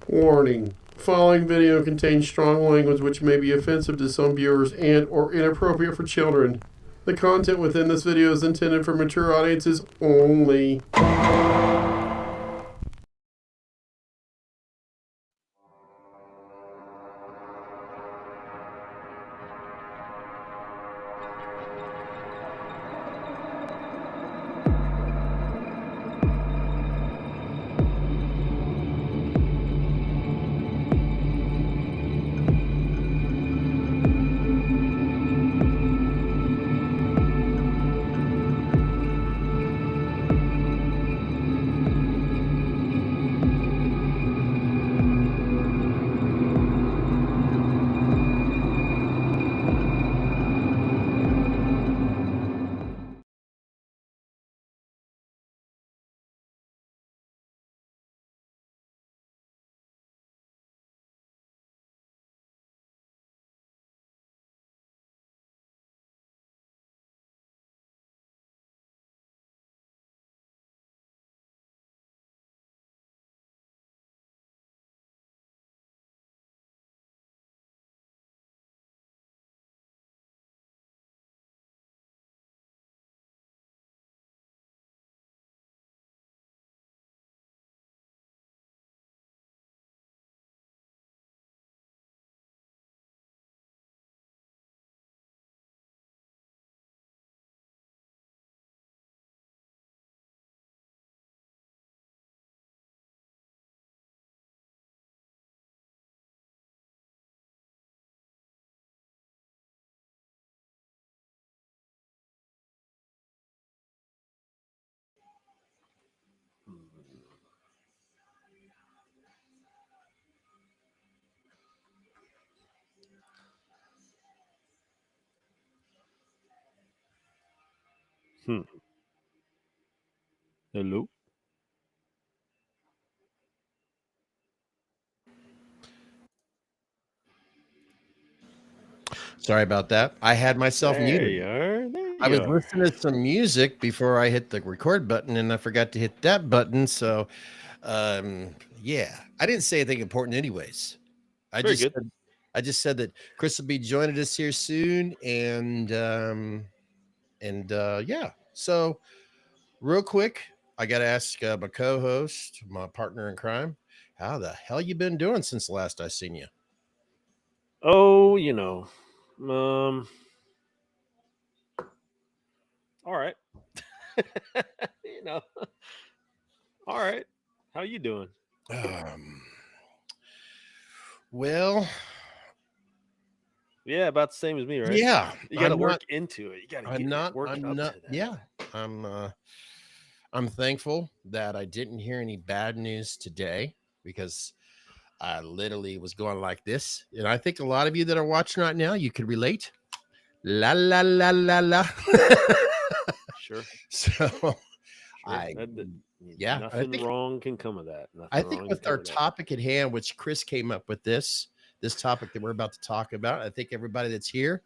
Warning. The following video contains strong language which may be offensive to some viewers and or inappropriate for children. The content within this video is intended for mature audiences only. Hello. Sorry about that. I had myself There muted. you are. There I you was are. listening to some music before I hit the record button, and I forgot to hit that button. So, yeah, I didn't say anything important, anyways. I Very just good. said, I just said that Chris will be joining us here soon, and yeah. So, real quick, I got to ask my co-host, my partner in crime, how the hell you been doing since the last I seen you? Oh, you know. Um all right. you know. All right. How you doing? Um, well, Yeah, about the same as me, right? yeah, You got to I'm not. work into it. You got to I'm get not. work I'm up not. to that. Yeah, I'm. I'm thankful that I didn't hear any bad news today because I literally was going like this, and I think a lot of you that are watching right now, you could relate. La la la la la. Sure. So Sure. I, yeah, Nothing wrong can come of that. I Nothing think wrong can with come our of that. topic at hand, which Chris came up with this topic that we're about to talk about, I think everybody that's here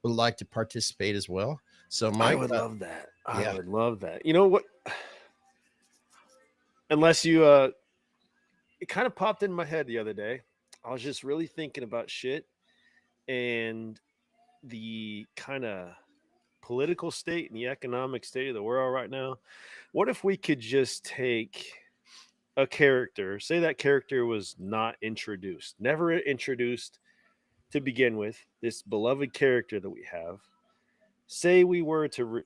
would like to participate as well. So, I Mike, would love that. I yeah, would love that. You know what? Unless you it kind of popped in my head the other day. I was just really thinking about shit and the kind of political state and the economic state of the world right now. What if we could just take a character, say that character was not introduced, never introduced to begin with, this beloved character that we have. Say we were to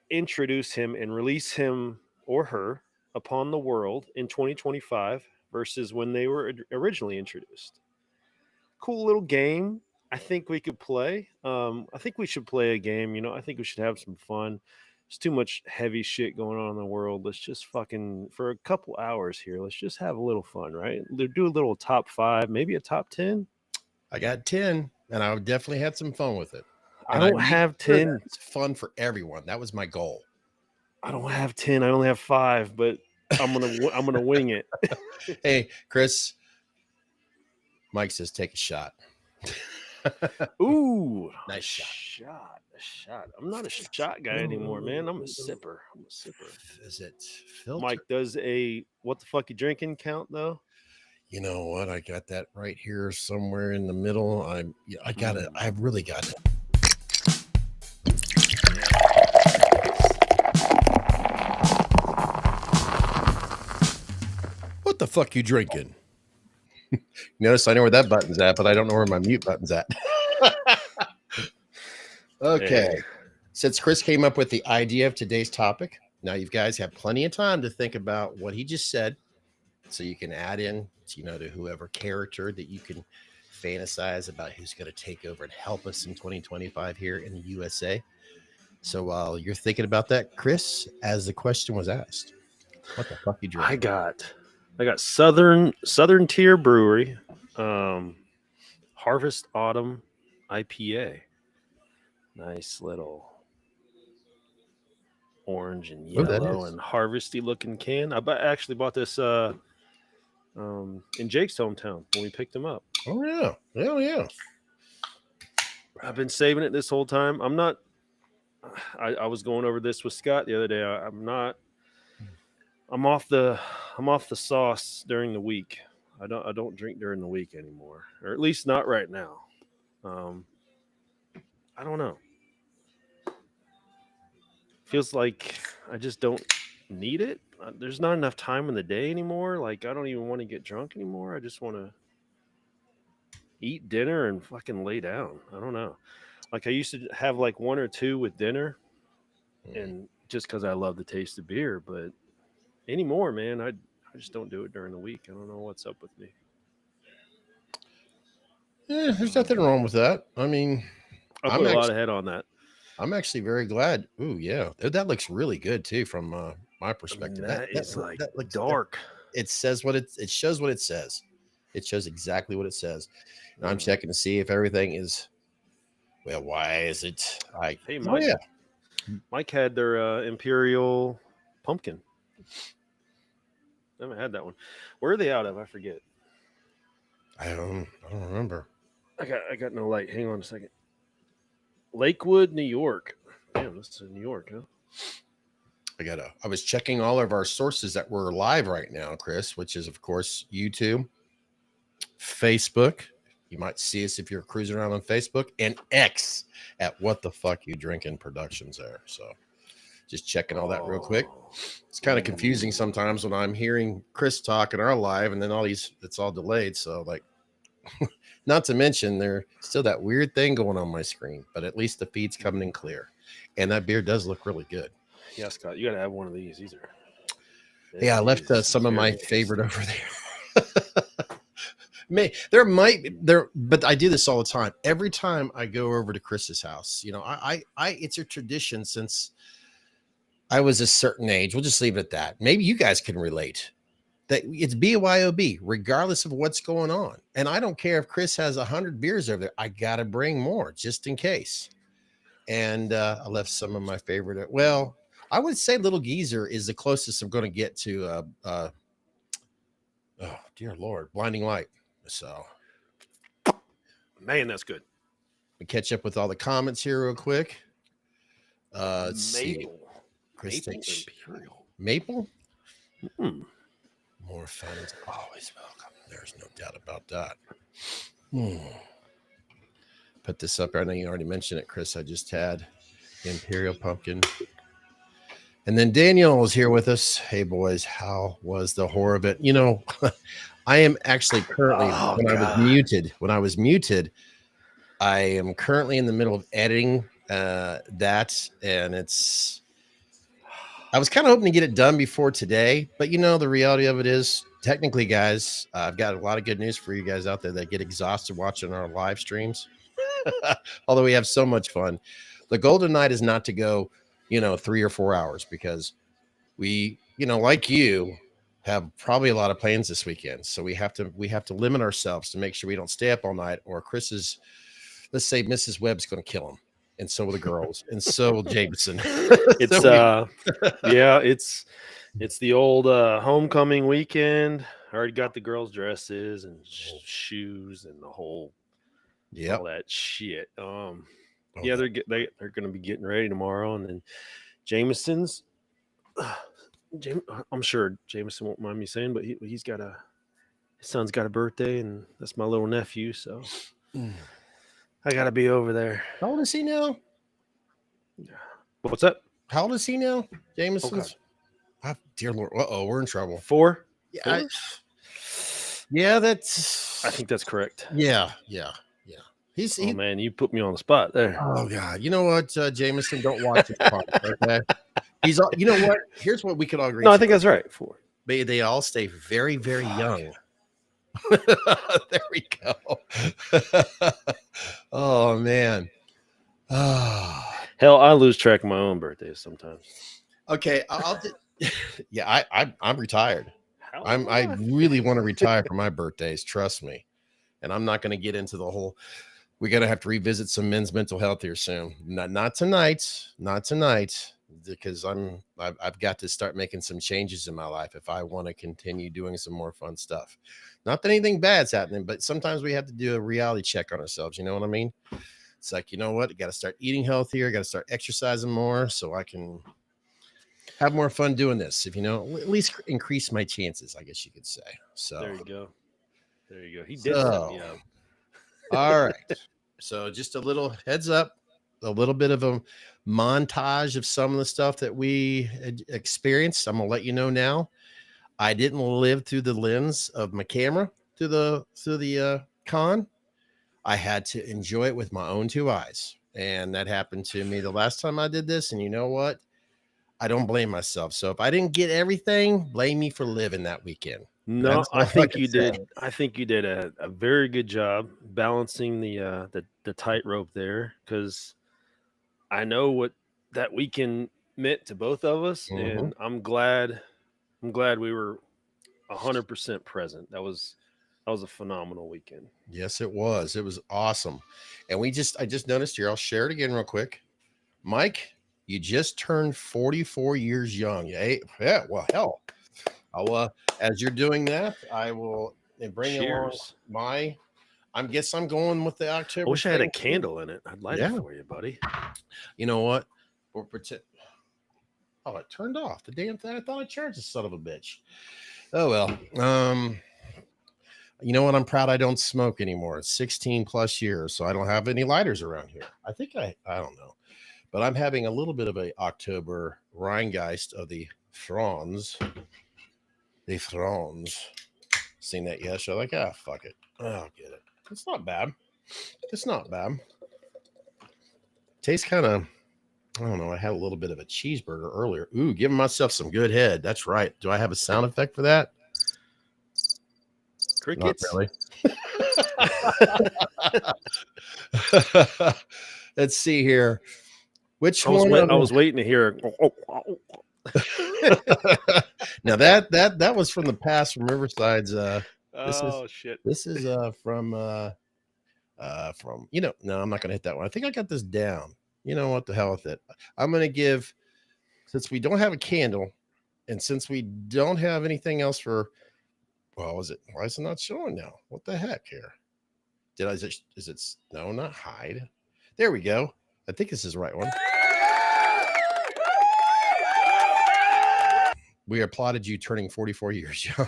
introduce him and release him or her upon the world in 2025 versus when they were originally introduced. Cool little game. I think we could play. I think we should play a game. You know, I think we should have some fun. There's too much heavy shit going on in the world. Let's just fucking for a couple hours here. Let's just have a little fun, right? Do a little top five, maybe a top 10. I got 10, and I definitely had some fun with it. I And I don't made have sure that 10. it's fun for everyone. That was my goal. I don't have 10. I only have five, but I'm gonna wing it. Hey, Chris, Mike says take a shot. Ooh, Nice a shot. shot, a shot. I'm not a shot guy anymore, man. I'm a sipper. I'm a sipper. Is it filter? Mike, does a what the fuck you drinking count though? You know what? I got that right here somewhere in the middle. I got it. I've really got it. What the fuck you drinking? Notice I know where that button's at, but I don't know where my mute button's at. Okay. Hey. Since Chris came up with the idea of today's topic, now you guys have plenty of time to think about what he just said, so you can add in, to whoever character that you can fantasize about who's going to take over and help us in 2025 here in the USA. So while you're thinking about that, Chris, as the question was asked, what the fuck you drinking? I got Southern Tier Brewery, Harvest Autumn IPA. Nice little orange and yellow and harvesty looking can. I actually bought this in Jake's hometown when we picked him up. Oh yeah, yeah. I've been saving it this whole time. I was going over this with Scott the other day. I'm off the sauce during the week. I don't drink during the week anymore, or at least not right now. I don't know. Feels like I just don't need it. There's not enough time in the day anymore. Like, I don't even want to get drunk anymore. I just want to eat dinner and fucking lay down. I don't know. Like, I used to have like one or two with dinner, and just because I love the taste of beer, but anymore, man, I just don't do it during the week. I don't know what's up with me. Yeah, there's nothing wrong with that. I mean, I put a lot of head on that. I'm actually very glad. Ooh, yeah, that looks really good too from my perspective. That looks dark. It says what it shows what it says. It shows exactly what it says. And I'm checking to see if everything is. Well, why is it? Hey, Mike had their Imperial Pumpkin. I haven't had that one. Where are they out of? I forget. I don't remember. I got no light. Hang on a second. Lakewood, New York. Damn, this is New York, huh? I was checking all of our sources that were live right now, Chris, which is of course YouTube, Facebook. You might see us if you're cruising around on Facebook, and X at What the Fuck You Drinking Productions there. So just checking all that real quick. It's kind of confusing sometimes when I'm hearing Chris talk in our live and then it's all delayed. So like, not to mention there's still that weird thing going on my screen, but at least the feed's coming in clear. And that beer does look really good. Yeah, Scott, you got to have one of these. These are. Yeah, I left some of my favorite over there. But I do this all the time. Every time I go over to Chris's house, I it's a tradition since I was a certain age. We'll just leave it at that. Maybe you guys can relate that it's BYOB, regardless of what's going on. And I don't care if Chris has 100 beers over there. I got to bring more just in case. And I left some of my favorite. Well, I would say Little Geezer is the closest I'm going to get to, oh, dear Lord, Blinding Light. So, man, that's good. We catch up with all the comments here real quick. Maple. Chris Maple's Imperial. Maple? More fun is always welcome. There's no doubt about that. Put this up. I know you already mentioned it, Chris. I just had Imperial Pumpkin. And then Daniel is here with us. Hey, boys, how was the horror of it? I am actually currently, when I was muted, I am currently in the middle of editing that. And I was kind of hoping to get it done before today. But, the reality of it is, technically, guys, I've got a lot of good news for you guys out there that get exhausted watching our live streams. Although we have so much fun. The golden night is not to go 3 or 4 hours because we, like you, have probably a lot of plans this weekend. So we have to limit ourselves to make sure we don't stay up all night, or let's say Mrs. Webb's going to kill him. And so will the girls, and so will Jameson. It's it's the old homecoming weekend. I already got the girls' dresses and shoes and the whole, all that shit. Yeah, they're going to be getting ready tomorrow, and then Jameson's. I'm sure Jameson won't mind me saying, but he's got a his son's got a birthday, and that's my little nephew, so Mm. I gotta be over there. How old is he now? What's up? How old is he now? Oh, Jameson's. Dear Lord. Uh-oh, we're in trouble. 4? Yeah, 4? yeah, that's. I think that's correct. Yeah. Oh man, you put me on the spot there. Oh God, you know what, Jameson, don't watch this part, okay? You know what? Here's what we could all agree. No, I to. think that's right. 4. They all stay very, very young. There we go. Oh man. Oh. Hell, I lose track of my own birthdays sometimes. Okay, yeah, I'm retired. How I really want to retire for my birthdays, trust me. And I'm not going to get into the whole. We're going to have to revisit some men's mental health here soon. Not tonight, because I've got to start making some changes in my life if I want to continue doing some more fun stuff. Not that anything bad's happening, but sometimes we have to do a reality check on ourselves. You know what I mean? It's like, you know what? I got to start eating healthier. I got to start exercising more so I can have more fun doing this. If at least increase my chances, I guess you could say. So there you go. He did set me up. All right. So just a little heads up, a little bit of a montage of some of the stuff that we experienced. I'm gonna let you know now. I didn't live through the lens of my camera through the con. I had to enjoy it with my own 2 eyes, and that happened to me the last time I did this. And you know what? I don't blame myself. So if I didn't get everything, blame me for living that weekend. No, I think you did. I think you did a very good job balancing the tightrope there, because I know what that weekend meant to both of us, and I'm glad we were 100% present. That was a phenomenal weekend. Yes, it was. It was awesome. And I just noticed here. I'll share it again real quick. Mike, you just turned 44 years young. Yeah. Well, hell. As you're doing that, I will bring along I'm going with the October. I wish I had a candle in it. I'd light it for you, buddy. You know what? We'll pretend. Oh, it turned off. The damn thing. I thought I charged the son of a bitch. Oh well. You know what? I'm proud I don't smoke anymore. It's 16 plus years, so I don't have any lighters around here. I think I don't know, but I'm having a little bit of a October Rheingeist of the Franz. The Franz. Seen that yet? So like, fuck it. I'll get it. It's not bad. Tastes kind of, I don't know. I had a little bit of a cheeseburger earlier. Ooh, giving myself some good head. That's right. Do I have a sound effect for that? Crickets. Not really. Let's see here. Which one? I was waiting to hear. Now that was from the past from Riverside's. Shit. This is from no, I'm not gonna hit that one. I think I got this down. You know what, the hell with it. I'm gonna give, since we don't have a candle, and since we don't have anything else for, why is it not showing now? What the heck here? Is it no, not hide. There we go. I think this is the right one. We applauded you turning 44 years young.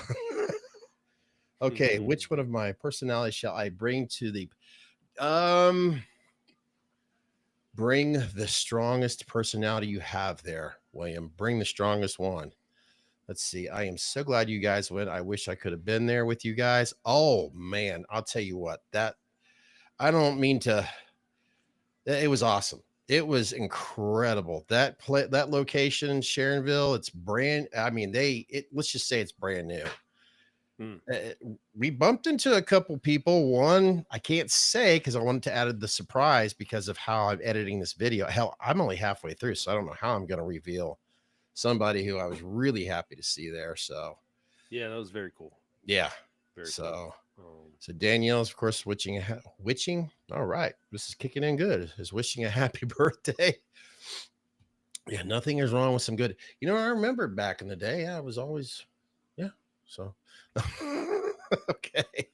Okay, which one of my personalities shall I bring to the bring the strongest personality you have there, William. Bring the strongest one. Let's see. I am so glad you guys went. I wish I could have been there with you guys. Oh man, I'll tell you what, that I don't mean to, it was awesome. It was incredible. That location in Sharonville, it's let's just say it's brand new. We bumped into a couple people. One, I can't say because I wanted to add the surprise because of how I'm editing this video. Hell, I'm only halfway through, so I don't know how I'm going to reveal somebody who I was really happy to see there. So, yeah, that was very cool. Yeah. Very cool. So Danielle's, of course, wishing. All right. This is kicking in good. Is wishing a happy birthday. Yeah, nothing is wrong with some good. I remember back in the day, I was always, so. Okay.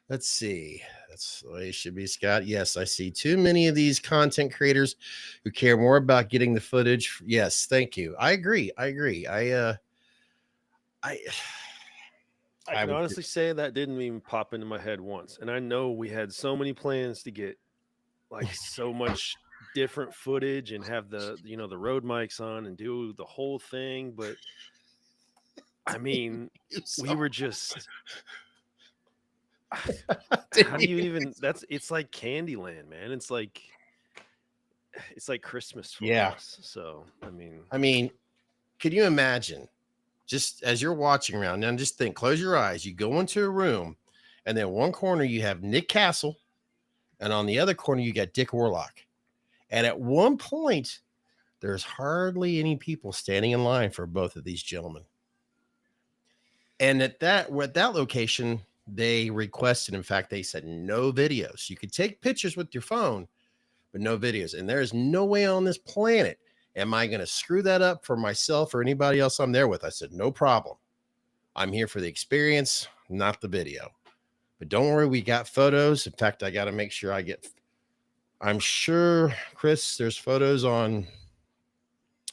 Let's see. That's the way it should be, Scott. Yes, I see too many of these content creators who care more about getting the footage. Yes, thank you. I agree. I I can honestly say that didn't even pop into my head once. And I know we had so many plans to get like so much different footage and have the the road mics on and do the whole thing, but I mean, we were just how do you even it's like Candyland, man. It's like Christmas for us. So I mean, can you imagine just as you're watching around now, just think, close your eyes, you go into a room and then one corner you have Nick Castle and on the other corner you got Dick Warlock. And at one point, there's hardly any people standing in line for both of these gentlemen. And at that location, they requested, in fact, they said no videos. You could take pictures with your phone, but no videos. And there's no way on this planet am I going to screw that up for myself or anybody else I'm there with. I said, no problem. I'm here for the experience, not the video. But don't worry, we got photos. In fact, I got to make sure I'm sure, Chris, there's photos on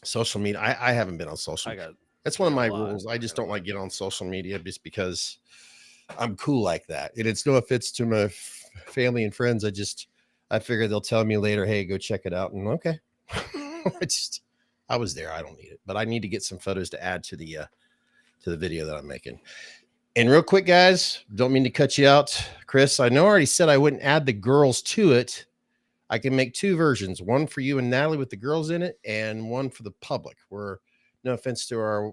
social media. I haven't been on social media. That's one of my rules. I just don't like get on social media just because I'm cool like that. And it's no offense to my family and friends. I figure they'll tell me later, hey, go check it out. And okay. I was there. I don't need it, but I need to get some photos to add to the video that I'm making. And real quick, guys, don't mean to cut you out, Chris. I know I already said I wouldn't add the girls to it. I can make two versions, one for you and Natalie with the girls in it and one for the public. No offense to our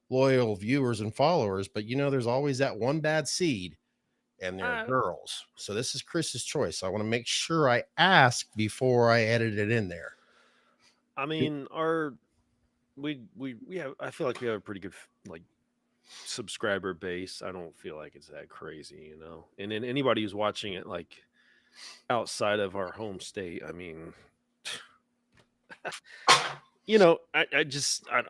loyal viewers and followers, but there's always that one bad seed and they're girls. So this is Chris's choice. I want to make sure I ask before I edit it in there. I mean, we have, I feel like we have a pretty good subscriber base. I don't feel like it's that crazy, and then anybody who's watching it outside of our home state, I mean, I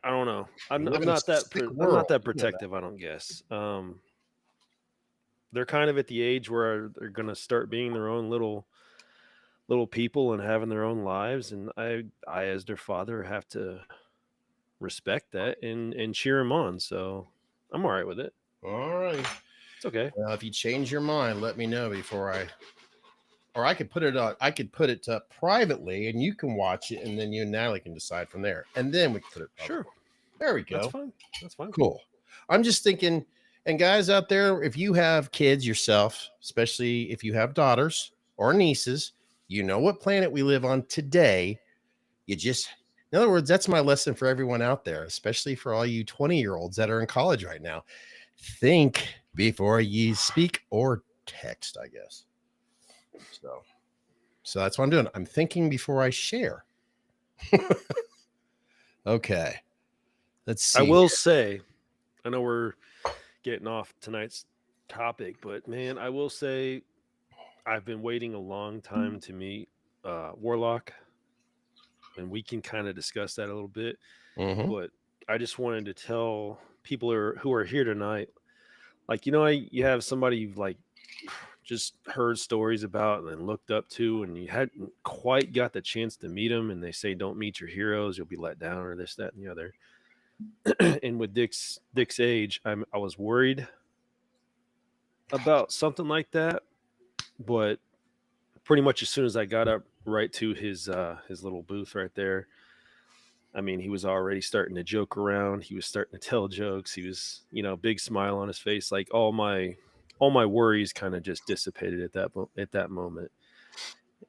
don't know. I'm not that protective. I don't guess. They're kind of at the age where they're going to start being their own little people and having their own lives. And I as their father have to respect that and cheer them on. So I'm all right with it. All right. It's okay. Well, if you change your mind, let me know or I could put it on. I could put it up privately, and you can watch it, and then you and Natalie can decide from there, and then we can put it publicly. Sure. There we go. That's fine. Cool. I'm just thinking, and guys out there, if you have kids yourself, especially if you have daughters or nieces, you know what planet we live on today. In other words, that's my lesson for everyone out there, especially for all you 20-year-olds that are in college right now. Think before you speak or text, I guess. So that's what I'm doing. I'm thinking before I share. Okay. Let's see. I will say, I know we're getting off tonight's topic, but man, I will say I've been waiting a long time to meet Warlock, and we can kind of discuss that a little bit. Mm-hmm. But I just wanted to tell people who are here tonight, you have somebody you've just heard stories about and then looked up to, and you hadn't quite got the chance to meet them, and they say don't meet your heroes, you'll be let down, or this, that, and the other. And with Dick's age, I was worried about something like that, but pretty much as soon as I got up right to his little booth right there, I mean, he was already starting to joke around. He was starting to tell jokes. He was, big smile on his face. Like all my worries kind of just dissipated at that moment.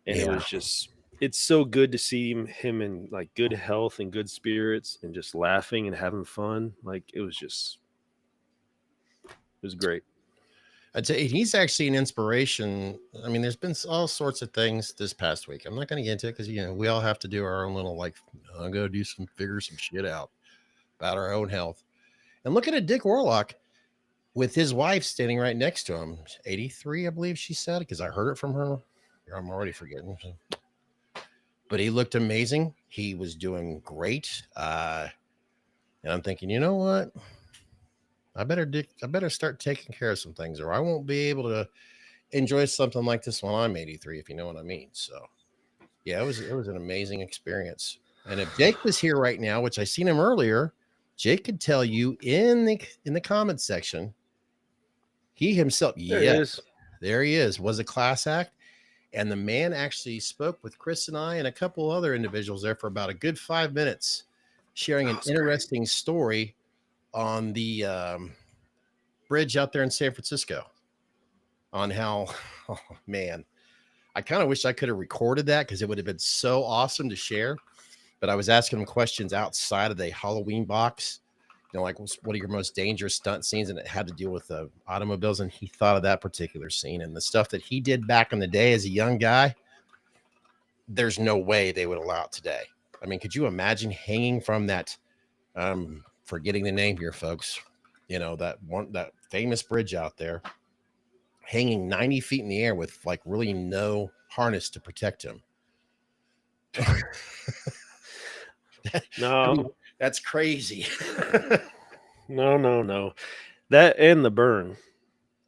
And It was just, it's so good to see him in good health and good spirits and just laughing and having fun. It was great. I'd say he's actually an inspiration. I mean, there's been all sorts of things this past week. I'm not going to get into it because, we all have to do our own little, I'm going to figure some shit out about our own health. And looking at Dick Warlock with his wife standing right next to him, 83, I believe she said, because I heard it from her. I'm already forgetting. But he looked amazing. He was doing great. And I'm thinking, you know what? I better start taking care of some things, or I won't be able to enjoy something like this when I'm 83, if you know what I mean. So, yeah, it was an amazing experience. And if Jake was here right now, which I seen him earlier, Jake could tell you in the comment section He himself, There it yes, is. there he is, was a class act. And the man actually spoke with Chris and I and a couple other individuals there for about a good 5 minutes, sharing an interesting story on the bridge out there in San Francisco on how, oh man, I kind of wish I could have recorded that because it would have been so awesome to share. But I was asking him questions outside of the Halloween box, like what are your most dangerous stunt scenes? And it had to deal with automobiles. And he thought of that particular scene and the stuff that he did back in the day as a young guy. There's no way they would allow it today. I mean, could you imagine hanging from that, forgetting the name here, folks, that famous bridge out there, hanging 90 feet in the air with like really no harness to protect him? No, I mean, that's crazy. no. That and the burn.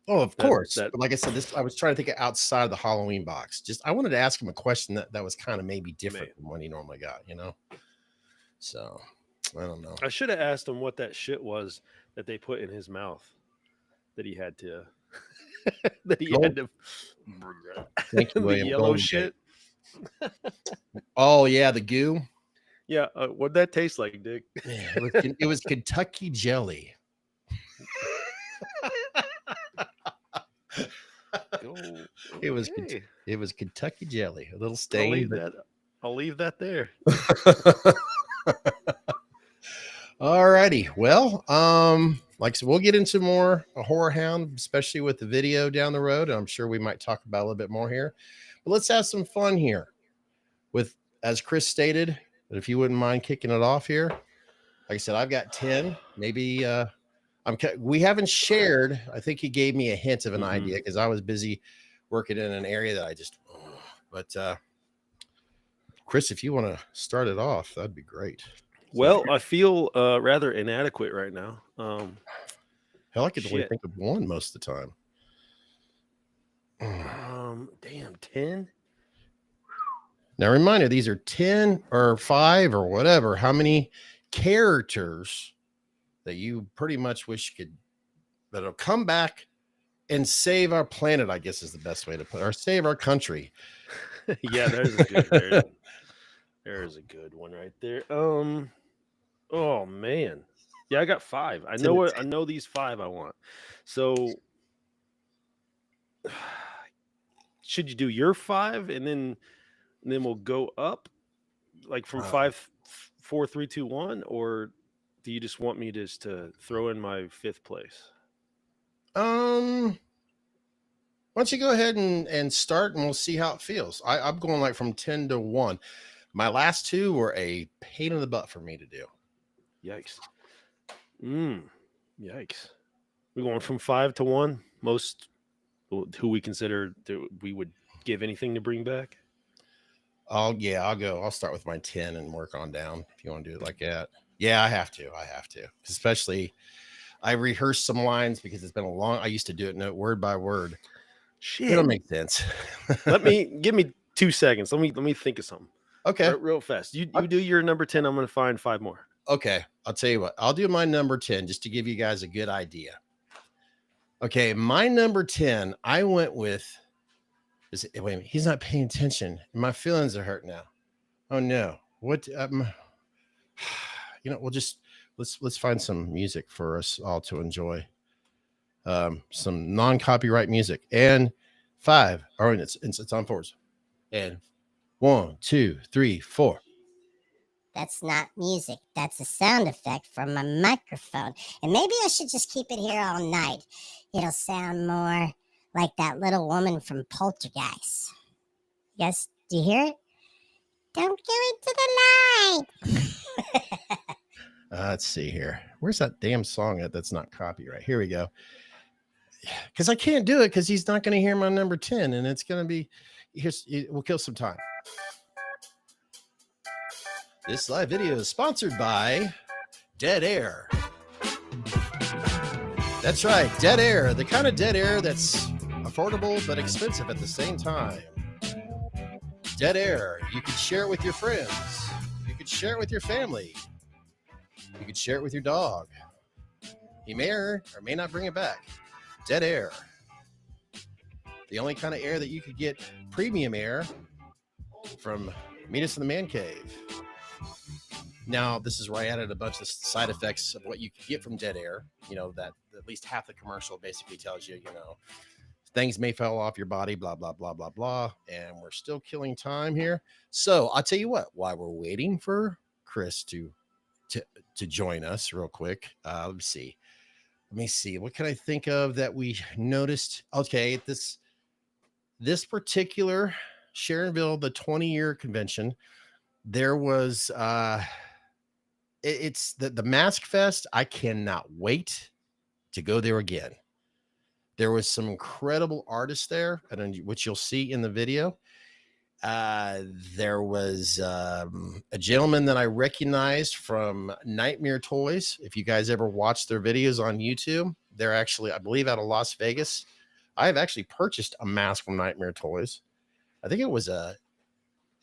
Oh, of course. But like I said, I was trying to think of outside of the Halloween box. I wanted to ask him a question that was kind of maybe different from what he normally got, So I don't know. I should have asked him what that shit was that they put in his mouth that he had to Thank you, the William. yellow shit. Oh yeah, the goo. Yeah, what'd that taste like, Dick? Yeah, it was Kentucky jelly. It was Kentucky jelly, a little stain. I'll leave that there. All righty. Well, like I said, we'll get into more a horror hound, especially with the video down the road. I'm sure we might talk about a little bit more here, but let's have some fun here with, as Chris stated, but if you wouldn't mind kicking it off here. Like I said, I've got 10, maybe, we haven't shared. I think he gave me a hint of an idea because I was busy working in an area that but Chris, if you want to start it off, that'd be great. Well, I feel rather inadequate right now. Hell, I could only think of one most of the time. Damn, 10. Now, reminder, these are 10 or 5 or whatever. How many characters that you pretty much wish that'll come back and save our planet, I guess is the best way to put it, or save our country. Yeah, there's a good one right there. Oh man. Yeah, I got 5. I know these 5 I want. So should you do your 5 and then we'll go up like from 5, 4, 3, 2, 1, or do you just want me just to throw in my 5th place? Why don't you go ahead and start and we'll see how it feels. I'm going like from 10 to 1. My last 2 were a pain in the butt for me to do. Yikes. Yikes. We're going from 5 to 1. Most who we consider that we would give anything to bring back. I'll go. I'll start with my 10 and work on down if you want to do it like that. Yeah, I have to. Especially I rehearsed some lines because it's been I used to do it word by word. Shit. It'll make sense. Give me 2 seconds. Let me think of something. Okay. Real fast. You do your number 10. I'm going to find 5 more. Okay. I'll tell you what. I'll do my number 10 just to give you guys a good idea. Okay. My number 10, I went with, wait a minute. He's not paying attention. My feelings are hurt now. Oh no. What? Let's find some music for us all to enjoy. Some non-copyright music. And 5. All right. It's on forwards. And 1, 2, 3, 4. That's not music. That's a sound effect from my microphone. And maybe I should just keep it here all night. It'll sound more like that little woman from Poltergeist. You guys, do you hear it? Don't go into the light. Let's see here. Where's that damn song that's not copyright? Here we go. Because I can't do it because he's not going to hear my number 10. And it's going to be, we'll kill some time. This live video is sponsored by Dead Air. That's right, Dead Air. The kind of dead air that's affordable but expensive at the same time. Dead Air. You could share it with your friends. You could share it with your family. You could share it with your dog. He may or may not bring it back. Dead air. The only kind of air that you could get premium air from Meet Us in the Man Cave. Now, this is where I added a bunch of side effects of what you could get from dead air. You know, that at least half the commercial basically tells you, you know, things may fall off your body, blah, blah, blah, blah, blah. And we're still killing time here. So I'll tell you what, while we're waiting for Chris to join us real quick, let me see. What can I think of that we noticed? Okay, this particular Sharonville, the 20-year convention, there was it's the Mask Fest. I cannot wait to go there again. There was some incredible artists there, which you'll see in the video. There was a gentleman that I recognized from Nightmare Toys. If you guys ever watch their videos on YouTube, they're actually, I believe, out of Las Vegas. I have actually purchased a mask from Nightmare Toys. I think it was an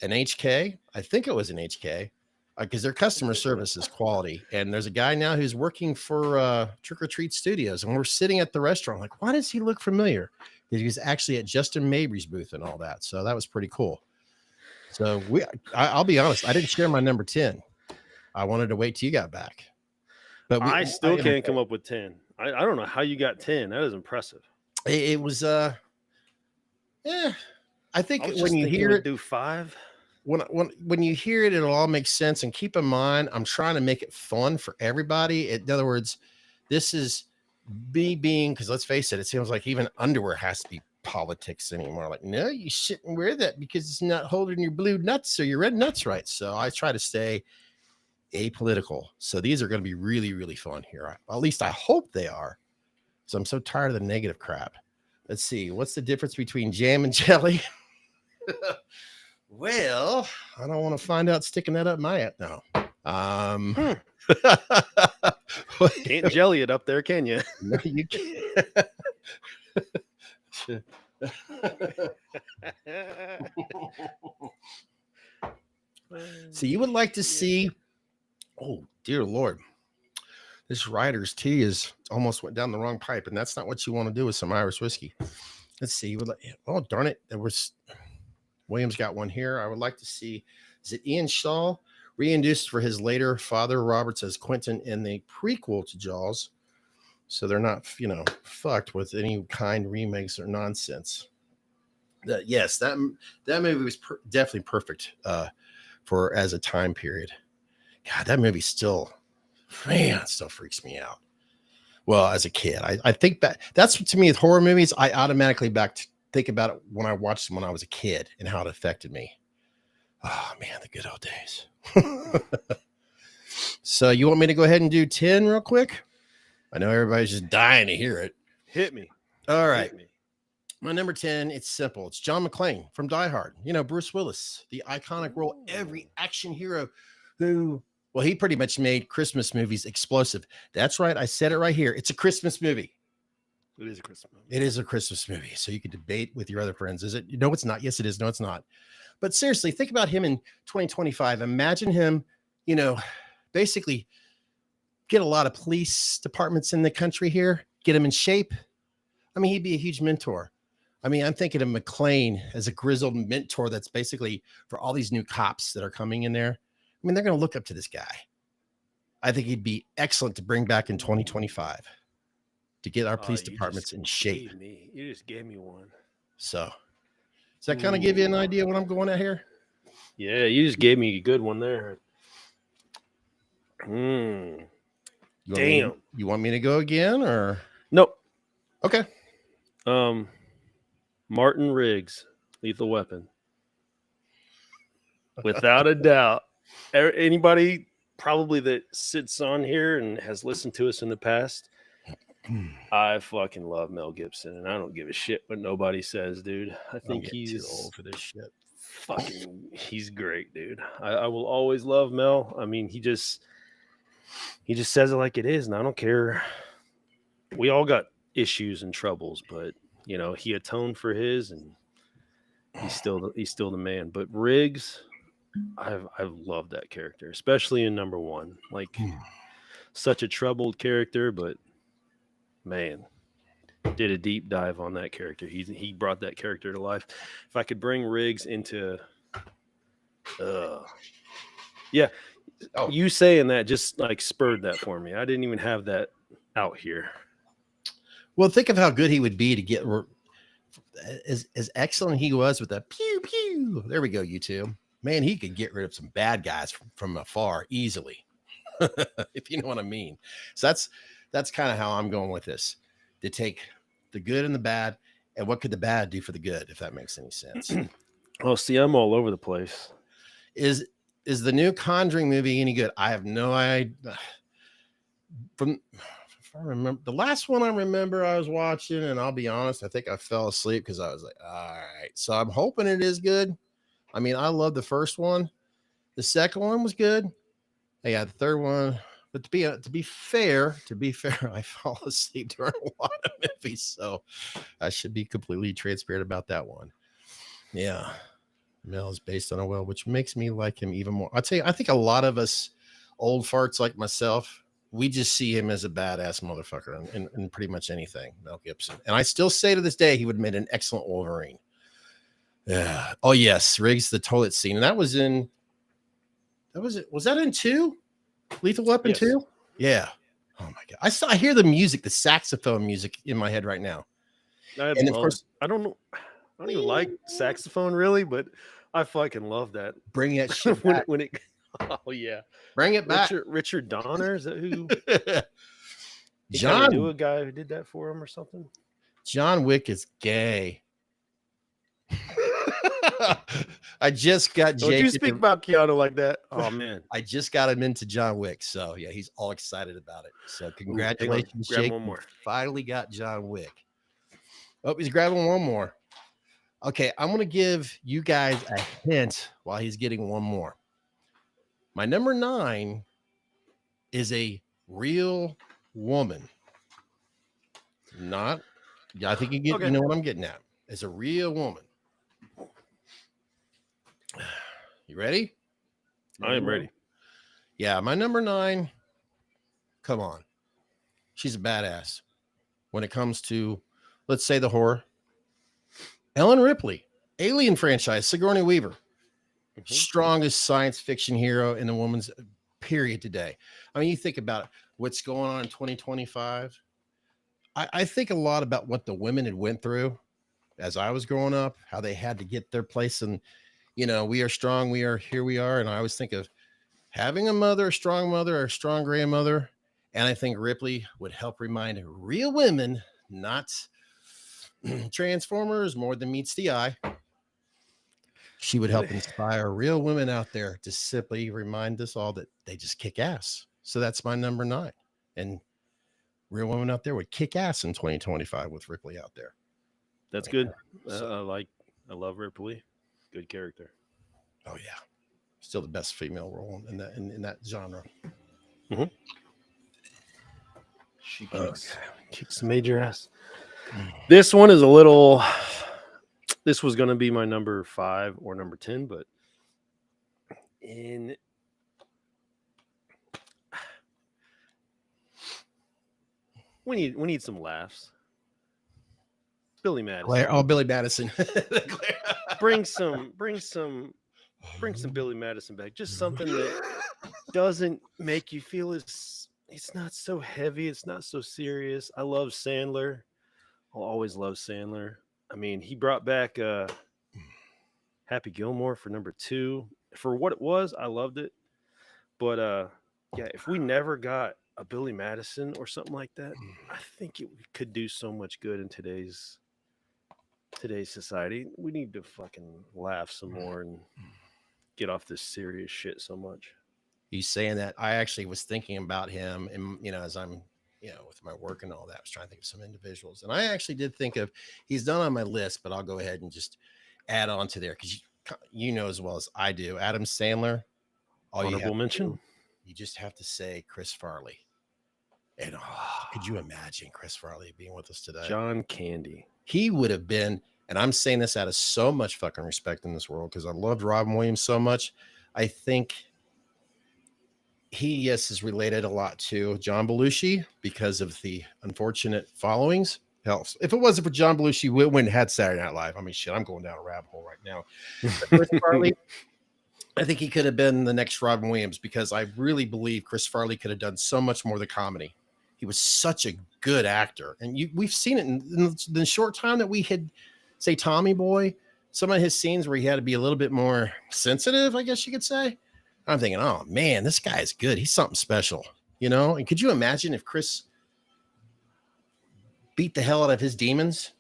HK. I think it was an HK because their customer service is quality. And there's a guy now who's working for Trick or Treat Studios, and we're sitting at the restaurant like, why does he look familiar? Because he was actually at Justin Mabry's booth and all that. So that was pretty cool. So I'll be honest, I didn't share my number 10. I wanted to wait till you got back. But I still can't come up with 10. I don't know how you got 10. That is impressive. It was I think I was when you hear it, do 5. When you hear it, it'll all make sense. And keep in mind, I'm trying to make it fun for everybody. In other words, this is me being, because let's face it, it seems like even underwear has to be politics anymore. Like, no, you shouldn't wear that because it's not holding your blue nuts or your red nuts right. So I try to stay apolitical. So these are going to be really, really fun here. At least I hope they are. So I'm so tired of the negative crap. Let's see. What's the difference between jam and jelly? Well, I don't want to find out sticking that up my ass now. Can't jelly it up there, can you? No, you can't. So you would like to see, oh dear Lord, this Ryder's tea is almost went down the wrong pipe, and that's not what you want to do with some Irish whiskey. Let's see. You would like, oh darn it, there was Williams got one here. I would like to see, is it Ian Shaw reintroduced for his later father Roberts as Quentin in the prequel to Jaws, so they're not, you know, fucked with any kind remakes or nonsense. Yes, that movie was definitely perfect for as a time period. God, that movie still, man, it still freaks me out. Well, as a kid, I think that's to me with horror movies. I automatically think about it when I watched them when I was a kid and how it affected me. Oh man, the good old days. So you want me to go ahead and do 10 real quick? I know everybody's just dying to hear it. Hit me. All right. Hit me. My number 10, it's simple. It's John McClane from Die Hard. You know, Bruce Willis, the iconic role, every action hero who, well, he pretty much made Christmas movies explosive. That's right. I said it right here. It's a Christmas movie. It is a Christmas movie. It is a Christmas movie. So you could debate with your other friends. Is it? No, it's not. Yes, it is. No, it's not. But seriously, think about him in 2025. Imagine him, you know, basically get a lot of police departments in the country here, get them in shape. I mean, he'd be a huge mentor. I mean, I'm thinking of McClane as a grizzled mentor that's basically for all these new cops that are coming in there. I mean, they're going to look up to this guy. I think he'd be excellent to bring back in 2025 to get our police departments in shape. You just gave me one. So does that kind of give you an idea what I'm going at here? Yeah, you just gave me a good one there. Damn. You want me to go again or? Nope. Okay. Martin Riggs, Lethal Weapon. Without a doubt. Anybody probably that sits on here and has listened to us in the past, I fucking love Mel Gibson, and I don't give a shit what nobody says, dude. I think he's too old for this shit. He's great, dude. I will always love Mel. I mean, he just says it like it is, and I don't care. We all got issues and troubles, but you know, he atoned for his, and he's still the man. But Riggs, I've loved that character, especially in number 1. Like, such a troubled character, but man, did a deep dive on that character. He brought that character to life. If I could bring Riggs into, yeah, Oh. you saying that just like spurred that for me. I didn't even have that out here. Well, think of how good he would be to get as excellent he was with that pew pew. There we go, YouTube. Man, he could get rid of some bad guys from afar easily, if you know what I mean. So that's kind of how I'm going with this. To take the good and the bad, and what could the bad do for the good, if that makes any sense. Oh, see, I'm all over the place. Is the new Conjuring movie any good? I have no idea. If I remember, the last one I remember I was watching, and I'll be honest, I think I fell asleep because I was like, all right. So I'm hoping it is good. I mean, I love the first one. The second one was good. Yeah, the third one. But to be fair, I fall asleep during a lot of movies, so I should be completely transparent about that one. Yeah, Mel is based on a well, which makes me like him even more. I'll tell you, I think a lot of us old farts like myself, we just see him as a badass motherfucker in pretty much anything. Mel Gibson, and I still say to this day, he would have made an excellent Wolverine. Yeah. Oh yes, Riggs the toilet scene, and that was in. Was that in 2? Lethal Weapon 2? Yeah. Oh my god. I hear the music, the saxophone music in my head right now. And of course, I don't know. I don't even like saxophone really, but I fucking love that. Bring that shit back. when it oh yeah. Bring it back. Richard Donner, is that who? John knew a guy who did that for him or something. John Wick is gay. I just got Don't you speak about Keanu like that? Oh man, I just got him into John Wick, so yeah, he's all excited about it. So congratulations, Jake! One more. Finally got John Wick. Oh, he's grabbing one more. Okay, I'm gonna give you guys a hint while he's getting one more. My number 9 is a real woman. Not, yeah, I think you know what I'm getting at. It's a real woman. You ready? I am ready. Yeah, my number 9. Come on. She's a badass when it comes to, let's say, the horror. Ellen Ripley, Alien franchise, Sigourney Weaver. Mm-hmm. Strongest science fiction hero in the woman's period today. I mean, you think about what's going on in 2025. I think a lot about what the women had went through as I was growing up, how they had to get their place, and we are strong, here we are. And I always think of having a strong grandmother. And I think Ripley would help remind real women, not Transformers, more than meets the eye. She would help inspire real women out there to simply remind us all that they just kick ass. So that's my number 9. And real women out there would kick ass in 2025 with Ripley out there. That's good. I love Ripley. Good character. Oh yeah, still the best female role in that genre. Mm-hmm. She kicks major ass. This one is a little. This was going to be my number 5 or number 10, but we need some laughs. Billy Madison. Billy Madison. bring some Billy Madison back. Just something that doesn't make you feel it's not so heavy. It's not so serious. I love Sandler. I'll always love Sandler. I mean, he brought back Happy Gilmore for number 2. For what it was, I loved it. But yeah, if we never got a Billy Madison or something like that, I think it could do so much good in today's society. We need to fucking laugh some more and get off this serious shit so much. You saying that, I actually was thinking about him, and as I'm with my work and all that, I was trying to think of some individuals, and I actually did think of, he's done on my list, but I'll go ahead and just add on to there, because you know as well as I do, Adam Sandler. Honorable mention. You just have to say Chris Farley. And could you imagine Chris Farley being with us today? John Candy. He would have been, and I'm saying this out of so much fucking respect in this world because I loved Robin Williams so much. I think he, is related a lot to John Belushi because of the unfortunate followings Hell, if it wasn't for John Belushi, we wouldn't have had Saturday Night Live. I mean, shit, I'm going down a rabbit hole right now. But Chris Farley, I think he could have been the next Robin Williams because I really believe Chris Farley could have done so much more of the comedy. He was such a good actor. And we've seen it in the short time that we had, say, Tommy Boy, some of his scenes where he had to be a little bit more sensitive, I guess you could say. I'm thinking, oh, man, this guy is good. He's something special, you know? And could you imagine if Chris beat the hell out of his demons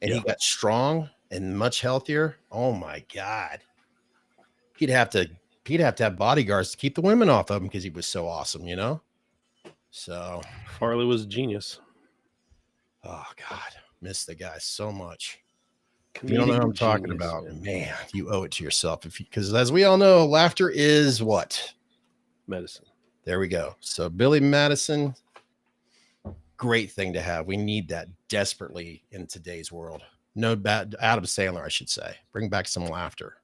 and he got strong and much healthier? Oh, my God. He'd have to have bodyguards to keep the women off of him because he was so awesome, you know? So Farley was a genius. Oh God, miss the guy so much. Comedic You don't know what I'm talking genius, about, man. You owe it to yourself because as we all know, laughter is what? Medicine. There we go. So Billy Madison, great thing to have. We need that desperately in today's world. No bad Adam Sandler, I should say. Bring back some laughter.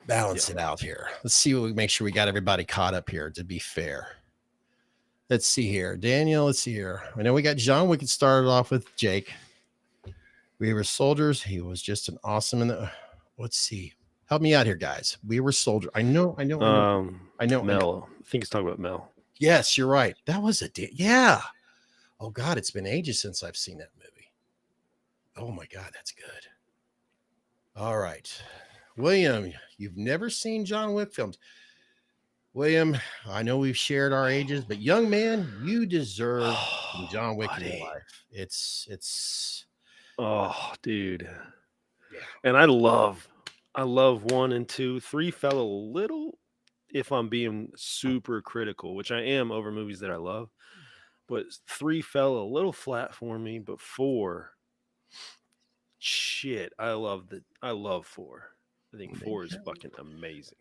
Balance it out here. Let's see what we make sure we got everybody caught up here to be fair. Let's see here. Daniel, let's see here. I know we got John. We could start it off with Jake. We Were Soldiers. He was just an awesome in the let's see. Help me out here, guys. We Were Soldiers. I know. Mel. I think he's talking about Mel. Yes, you're right. That was yeah. Oh God, it's been ages since I've seen that movie. Oh my God, that's good. All right. William, you've never seen John Wick films. William, I know we've shared our ages, but young man, you deserve some John Wick in your life. It's oh, dude. Yeah. And I love 1 and 2. 3 fell a little, if I'm being super critical, which I am over movies that I love. But 3 fell a little flat for me, but 4, shit, I love 4. I think 4 is fucking amazing.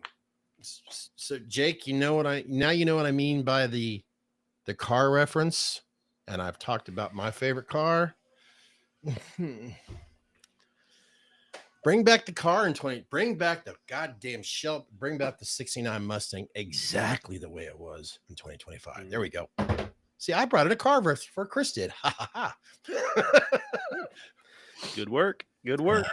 So Jake, you know what I mean by the car reference, and I've talked about my favorite car. Bring back the car bring back the goddamn shell, bring back the 69 Mustang exactly the way it was in 2025. There we go. See, I brought it a car verse for Chris did. Ha ha ha. Good work. Good work.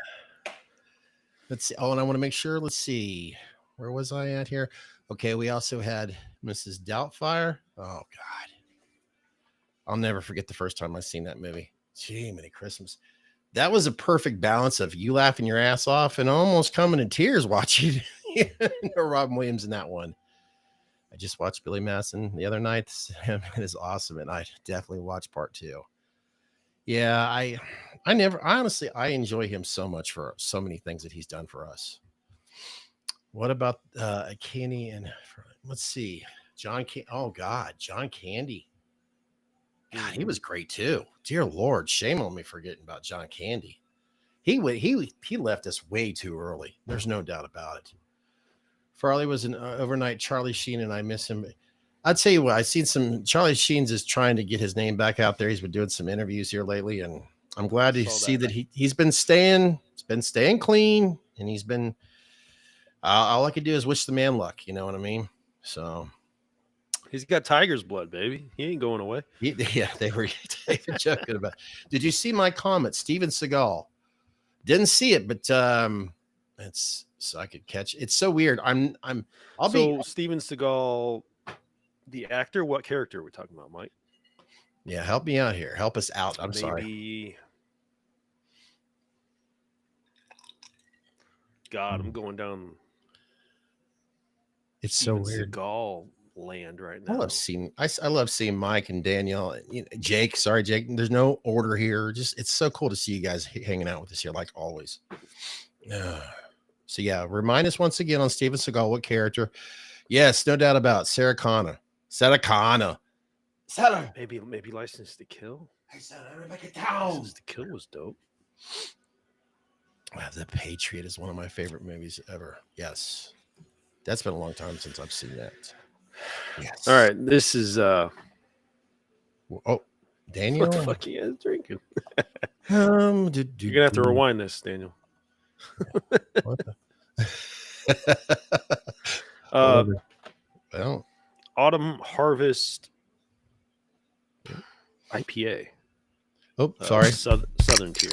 Let's see. Oh, and I want to make sure. Let's see. Where was I at here? Okay, we also had Mrs. Doubtfire. Oh, God. I'll never forget the first time I seen that movie. Gee, many Christmas. That was a perfect balance of you laughing your ass off and almost coming in tears watching Robin Williams in that one. I just watched Billy Madison the other night. It is awesome, and I definitely watched part 2. Yeah, I honestly enjoy him so much for so many things that he's done for us. What about Candy and let's see, John Candy? Oh God, John Candy. God, he was great too. Dear Lord, shame on me for forgetting about John Candy. He left us way too early. There's no doubt about it. Farley was an overnight Charlie Sheen, and I miss him. I'd tell you what, I've seen some. Charlie Sheen's is trying to get his name back out there. He's been doing some interviews here lately, and I'm glad to see that he's been staying clean, and he's been. All I could do is wish the man luck. You know what I mean? So he's got tiger's blood, baby. He ain't going away. They were joking about. Did you see my comment, Steven Seagal? Didn't see it, but it's so I could catch. It's so weird. Steven Seagal, the actor. What character are we talking about, Mike? Yeah, help me out here. Help us out. I'm sorry. God, I'm going down. It's so weird. Seagal land right now. I love seeing Mike and Danielle, and Jake. Sorry, Jake. There's no order here. Just it's so cool to see you guys hanging out with us here, like always. So yeah, remind us once again on Steven Seagal what character. Yes, no doubt about it. Sarah Connor. Maybe License to Kill. License to Kill was dope. The Patriot is one of my favorite movies ever. Yes. That's been a long time since I've seen that. Yes. All right. This is Daniel. What the fuck he is drinking? You're gonna have to rewind this, Daniel. Well, Autumn Harvest IPA. Oh, sorry. Southern tier.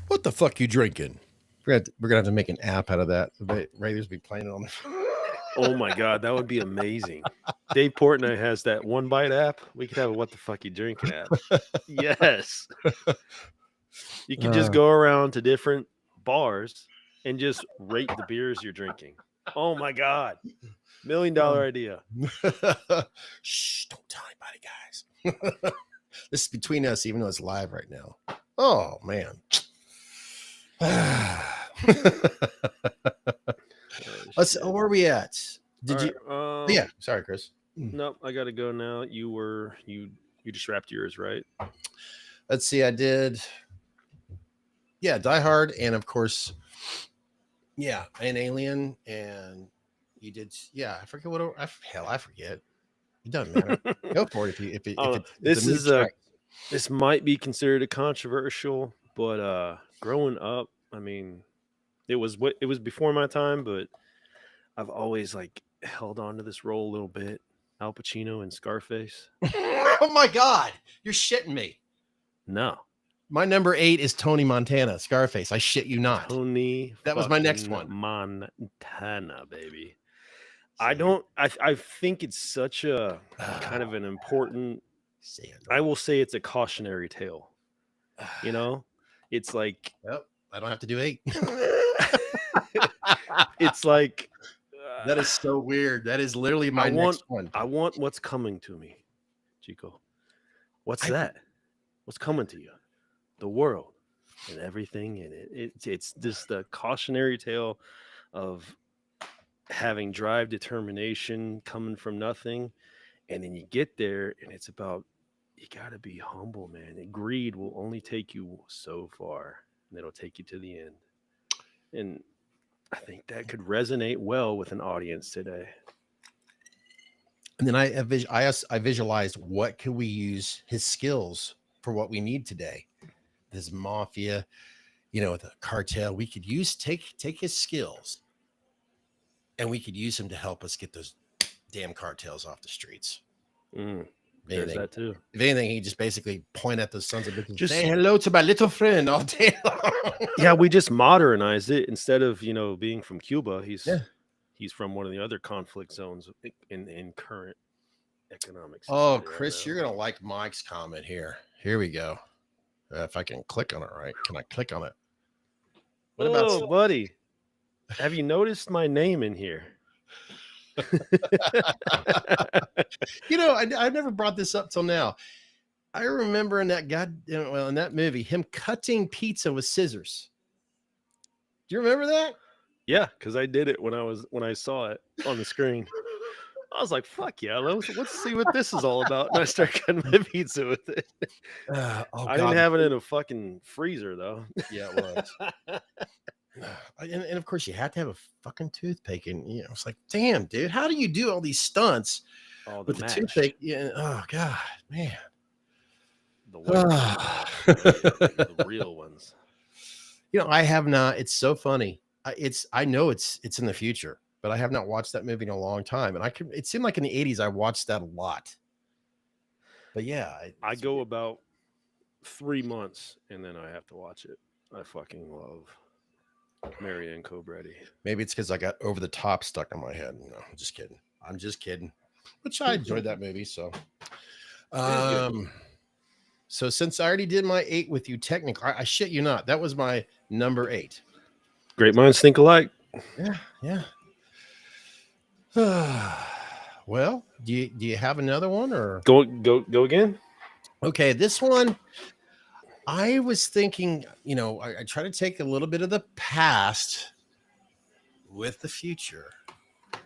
What the fuck you drinking? We're gonna have to make an app out of that. Raiders be playing it on the. Oh my god, that would be amazing. Dave Portnoy has that One Bite app. We could have a What the Fuck You Drinking app. Yes. You could just go around to different bars and just rate the beers you're drinking. Oh my god. $1 million idea. Shh, don't tell anybody, guys. This is between us, even though it's live right now. Oh man. Where are we at? Did you? Yeah, sorry, Chris. Nope, I gotta go now. You just wrapped yours, right? Let's see. I did. Yeah, Die Hard, and of course, yeah, an Alien, and you did. Yeah, I forget what. I forget. It doesn't matter. Go for it This might be considered a controversial, but growing up, I mean, it was before my time, but I've always like held on to this role a little bit. Al Pacino and Scarface. Oh my God, you're shitting me. No. My number 8 is Tony Montana, Scarface. I shit you not. Tony. That was my next one. Montana, baby. I think it's such a kind of an important. I will say it's a cautionary tale. You know, it's like. Yep. I don't have to do 8. It's like. That is so weird. That is literally my next one. I want what's coming to me, Chico. What's that? What's coming to you? The world and everything in it. It's just the cautionary tale of having drive, determination, coming from nothing, and then you get there, and it's about you got to be humble, man. And greed will only take you so far, and it'll take you to the end. And I think that could resonate well with an audience today. And then I visualized what could we use his skills for what we need today. This mafia, the cartel. We could take his skills, and we could use him to help us get those damn cartels off the streets. There's that too. If anything, he just basically point at those sons of bitches. Just say hello to my little friend all day long. Yeah, we just modernized it instead of being from Cuba. He's from one of the other conflict zones in current economics. Oh, Chris, you're gonna like Mike's comment here. Here we go. If I can click on it right, can I click on it? What about buddy? Have you noticed my name in here? I never brought this up till now. I remember in that movie, him cutting pizza with scissors. Do you remember that? Yeah, because I did it when I saw it on the screen. I was like, "Fuck yeah, let's see what this is all about." And I started cutting my pizza with it. I didn't have it in a fucking freezer though. Yeah, it was. And of course, you have to have a fucking toothpick, and it's like, damn, dude, how do you do all these stunts with the toothpick? Yeah. Oh God, man. The real ones. I have not. It's so funny. I know it's in the future, but I have not watched that movie in a long time. And it seemed like in the 80s I watched that a lot. But yeah, I go about 3 months and then I have to watch it. I fucking love Marianne Cobretti. Maybe it's because I got Over the Top stuck in my head. No, I'm just kidding. Which I enjoyed that movie. So, so since I already did my 8 with you, technically, I shit you not, that was my number 8. Great minds think alike. Yeah. Well, do you have another one or go again? Okay, this one. I was thinking, I try to take a little bit of the past with the future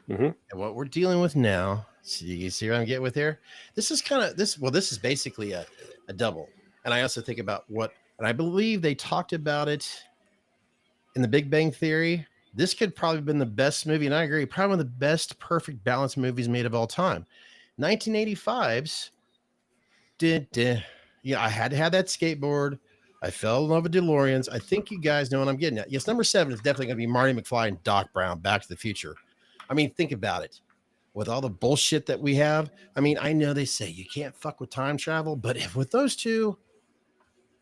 and what we're dealing with now. So you see what I'm getting with here? This is this is basically a double. And I also think about and I believe they talked about it in the Big Bang Theory. This could probably have been the best movie. And I agree, probably one of the best perfect balanced movies made of all time. 1985's I had to have that skateboard. I fell in love with DeLoreans. I think you guys know what I'm getting at. Yes, number 7 is definitely going to be Marty McFly and Doc Brown, Back to the Future. I mean, think about it. with all the bullshit that we have. I mean, I know they say you can't fuck with time travel, but if with those two,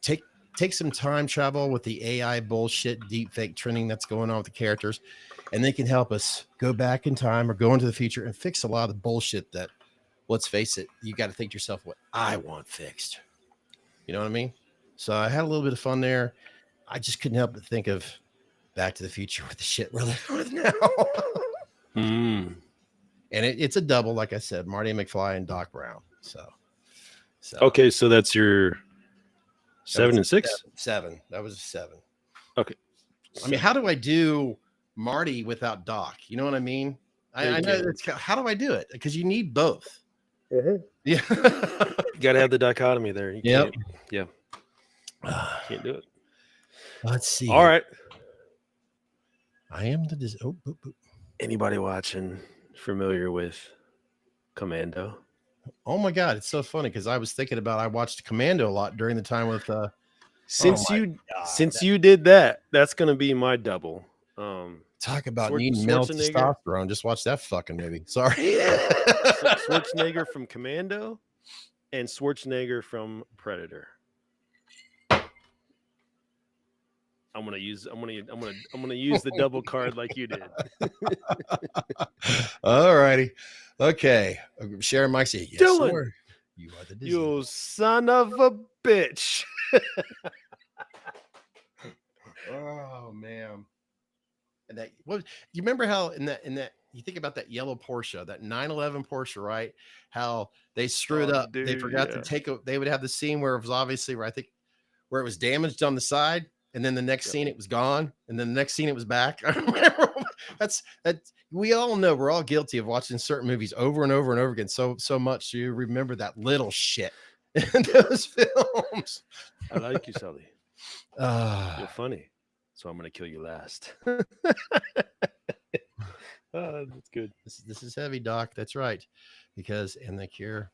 take some time travel with the AI bullshit, deep fake trending that's going on with the characters, and they can help us go back in time or go into the future and fix a lot of the bullshit that, let's face it, you got to think to yourself, what I want fixed. You know what I mean? So I had a little bit of fun there. I just couldn't help but think of Back to the Future with the shit we're living with now. Mm. And it's a double, like I said, Marty McFly and Doc Brown. So Okay, so that's your 7 and 6? Seven. That was a 7. Okay. I mean, how do I do Marty without Doc? You know what I mean? I know it's how do I do it? Because you need both. Yeah. You got to have the dichotomy there. Yep. Yeah. Can't do it. Let's see. All right. I am Anybody watching familiar with Commando? Oh my God, it's so funny because I was thinking about I watched Commando a lot during the time with since you did that, that's gonna be my double. Talk about needing male testosterone. Just watch that fucking movie. Sorry. Schwarzenegger from Commando and Schwarzenegger from Predator. I'm gonna use the double card like you did. All righty. Okay. Sharon Mike say, yes, Dylan, sir. You are the disease. You son of a bitch. Oh man. And that what you remember how in that you think about that yellow Porsche, that 911 Porsche, right? How they screwed up. Dude, they forgot to take they would have the scene where it was obviously where it was damaged on the side, and then the next scene it was gone, and then the next scene it was back. I remember that we all know we're all guilty of watching certain movies over and over and over again so much you remember that little shit in those films. I like you, Sully. You're funny. So I'm gonna kill you last. That's good. This is heavy, Doc. That's right. Because in the cure,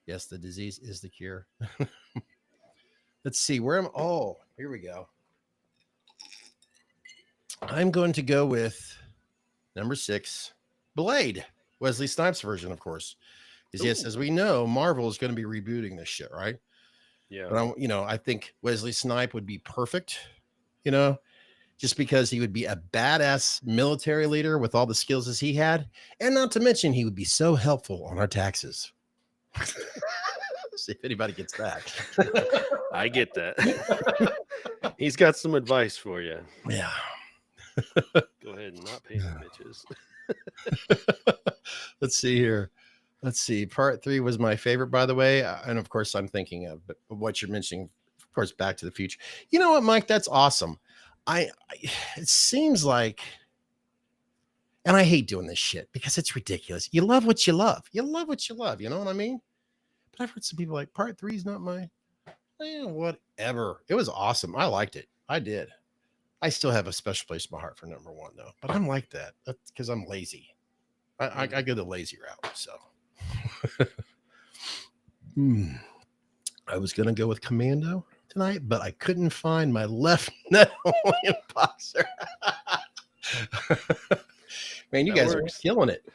yes, the disease is the cure. Let's see where am. Oh, here we go. I'm going to go with number 6, Blade, Wesley Snipes version, of course. Because yes, as we know, Marvel is going to be rebooting this shit, right? Yeah. But I think Wesley Snipe would be perfect. Just because he would be a badass military leader with all the skills as he had, and not to mention he would be so helpful on our taxes. See if anybody gets that. I get that. He's got some advice for you. Yeah. Go ahead and not pay the bitches. Let's see here. Let's see. Part 3 was my favorite, by the way. And of course, I'm thinking of what you're mentioning, of course, Back to the Future. You know what, Mike? That's awesome. It seems like, and I hate doing this shit because it's ridiculous. You love what you love. You love what you love. You know what I mean? But I've heard some people like part 3 is not my, whatever. It was awesome. I liked it. I did. I still have a special place in my heart for number 1 though, but I'm like that. That's because I'm lazy. I go the lazy route. So I was going to go with Commando tonight, but I couldn't find my left boxer. Man, you guys are killing it.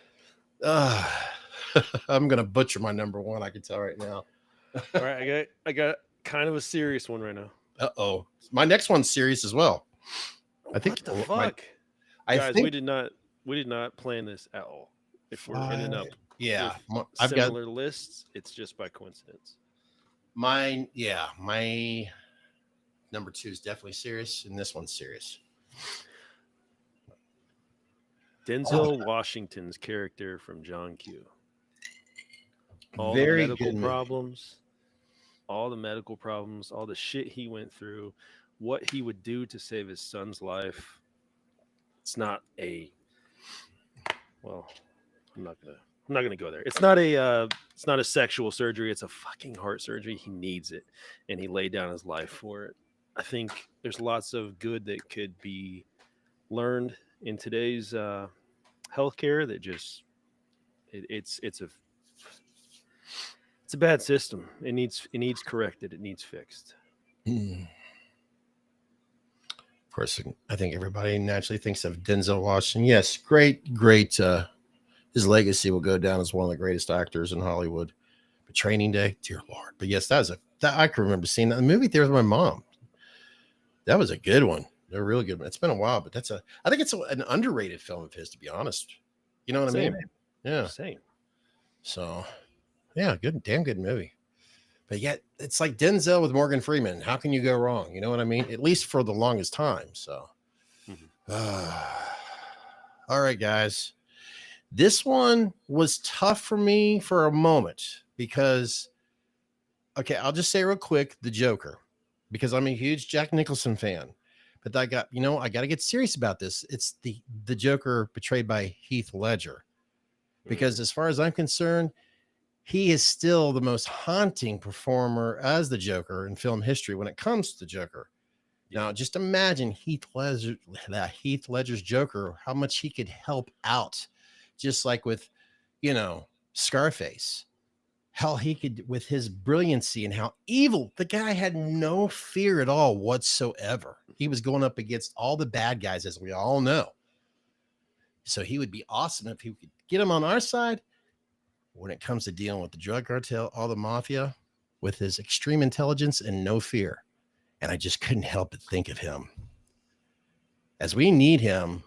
I'm gonna butcher my number 1. I can tell right now. All right, I got kind of a serious one right now. Uh-oh, my next one's serious as well. I think. What the fuck? Guys, we did not plan this at all. If we're ending up, I've got similar lists. It's just by coincidence. My number 2 is definitely serious, and this one's serious. Denzel Washington's character from John Q. All the medical problems, all the shit he went through, what he would do to save his son's life. It's not a. Well, I'm not gonna go there. It's not a sexual surgery. It's a fucking heart surgery. He needs it, and he laid down his life for it. I think there's lots of good that could be learned in today's healthcare. That just it's a bad system. It needs corrected. It needs fixed. Of course, I think everybody naturally thinks of Denzel Washington. Yes, great his legacy will go down as one of the greatest actors in Hollywood. But Training Day, dear Lord. But yes, that I can remember seeing that in the movie theater with my mom. That was a good one. They're really good. It's been a while, but I think it's an underrated film of his, to be honest. You know what I mean? Yeah. Same. So, yeah, damn good movie. But yet, it's like Denzel with Morgan Freeman. How can you go wrong? You know what I mean? At least for the longest time. So, all right, guys. This one was tough for me for a moment because, okay, I'll just say real quick, The Joker, because I'm a huge Jack Nicholson fan. But I got to get serious about this. It's the Joker portrayed by Heath Ledger. Because as far as I'm concerned, he is still the most haunting performer as the Joker in film history when it comes to the Joker. Now, just imagine Heath Ledger's Joker, how much he could help out, just like with, Scarface. How he could, with his brilliancy and how evil, the guy had no fear at all whatsoever. He was going up against all the bad guys, as we all know. So he would be awesome if he could get him on our side when it comes to dealing with the drug cartel, all the mafia, with his extreme intelligence and no fear. And I just couldn't help but think of him. As we need him,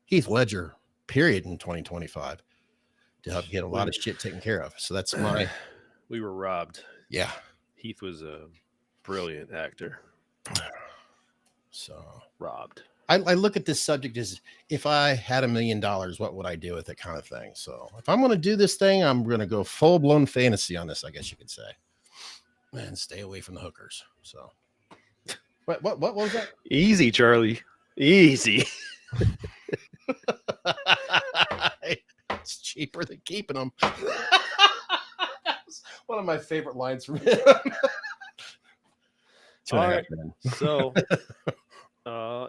Heath Ledger, period, in 2025 to help get a lot of shit taken care of. So that's my... We were robbed. Yeah. Heath was a brilliant actor. So robbed. I look at this subject as if I had $1 million, what would I do with it, kind of thing. So if I'm going to do this thing, I'm going to go full blown fantasy on this, I guess you could say, and stay away from the hookers. So what was that? Easy, Charlie. Easy. It's cheaper than keeping them. That's one of my favorite lines from him. All right. So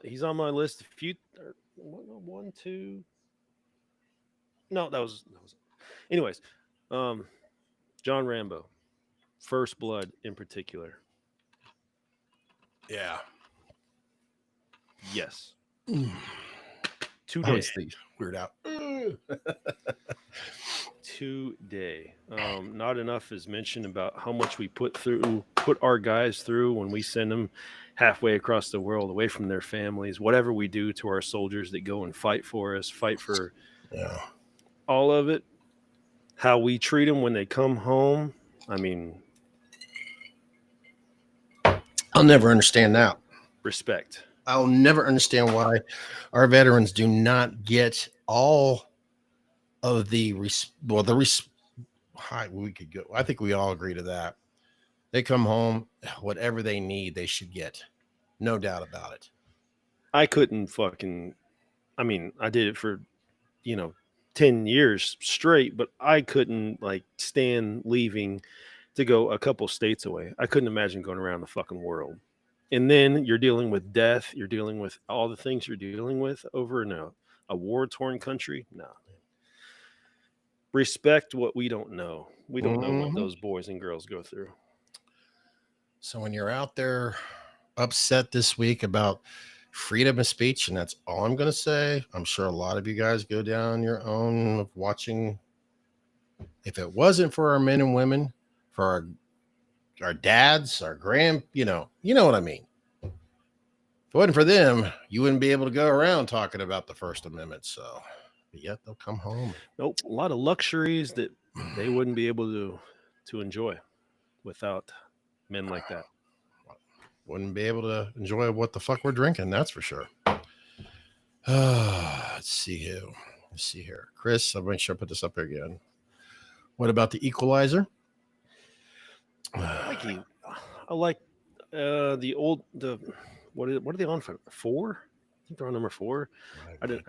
he's on my list. A few, one, two. No, that was. Anyways, John Rambo, First Blood in particular. Yeah. Yes. Today. Weird out. Today. Not enough is mentioned about how much we put our guys through when we send them halfway across the world away from their families, whatever we do to our soldiers that go and fight for us, fight for all of it, how we treat them when they come home. I mean, I'll never understand that. Respect. I'll never understand why our veterans do not get all of the we could go. I think we all agree to that. They come home, whatever they need, they should get. No doubt about it. I couldn't I did it for, 10 years straight, but I couldn't stand leaving to go a couple states away. I couldn't imagine going around the fucking world. And then you're dealing with death. You're dealing with all the things you're dealing with over in a war-torn country. No. Respect what we don't know. We don't know what those boys and girls go through. So when you're out there upset this week about freedom of speech, and that's all I'm going to say, I'm sure a lot of you guys go down your own of watching. If it wasn't for our men and women, for our dads, our you know what I mean. If it wasn't for them, you wouldn't be able to go around talking about the First Amendment. So, but yet they'll come home. Nope, a lot of luxuries that they wouldn't be able to enjoy without men like that. Wouldn't be able to enjoy what the fuck we're drinking. That's for sure. Let's see here. Chris, I'll make sure I put this up here again. What about The Equalizer? I like what are they on for? 4? I think they're on number 4. I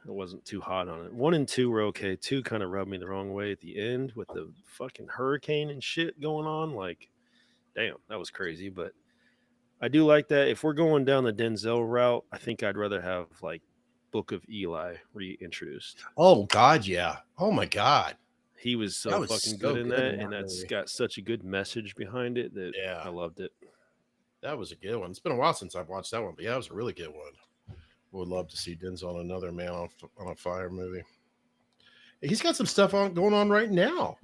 wasn't too hot on it. 1 and 2 were okay. 2 kind of rubbed me the wrong way at the end with the fucking hurricane and shit going on. Like, damn, that was crazy. But I do like that. If we're going down the Denzel route, I think I'd rather have Book of Eli reintroduced. Oh God, yeah. Oh my God. He was so fucking good in that, and that's got such a good message behind it that I loved it. That was a good one. It's been a while since I've watched that one, but yeah, it was a really good one. Would love to see Denzel on another Man on a Fire movie. He's got some stuff going on right now.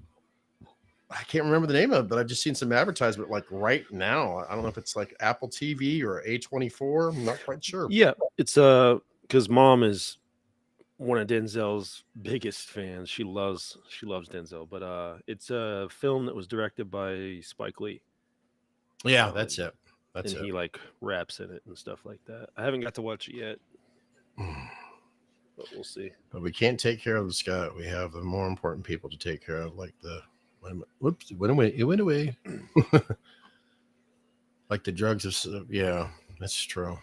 I can't remember the name of it, but I've just seen some advertisement like right now. I don't know if it's like Apple TV or A24. I'm not quite sure. Yeah, it's because Mom is one of Denzel's biggest fans. She loves Denzel, but it's a film that was directed by Spike Lee. Yeah, that's it. That's and it. he like raps in it and stuff like that. I haven't got to watch it yet, but we'll see. But we can't take care of Scott. We have the more important people to take care of, like the whoops, it went away. It went away. Like the drugs of yeah, that's true.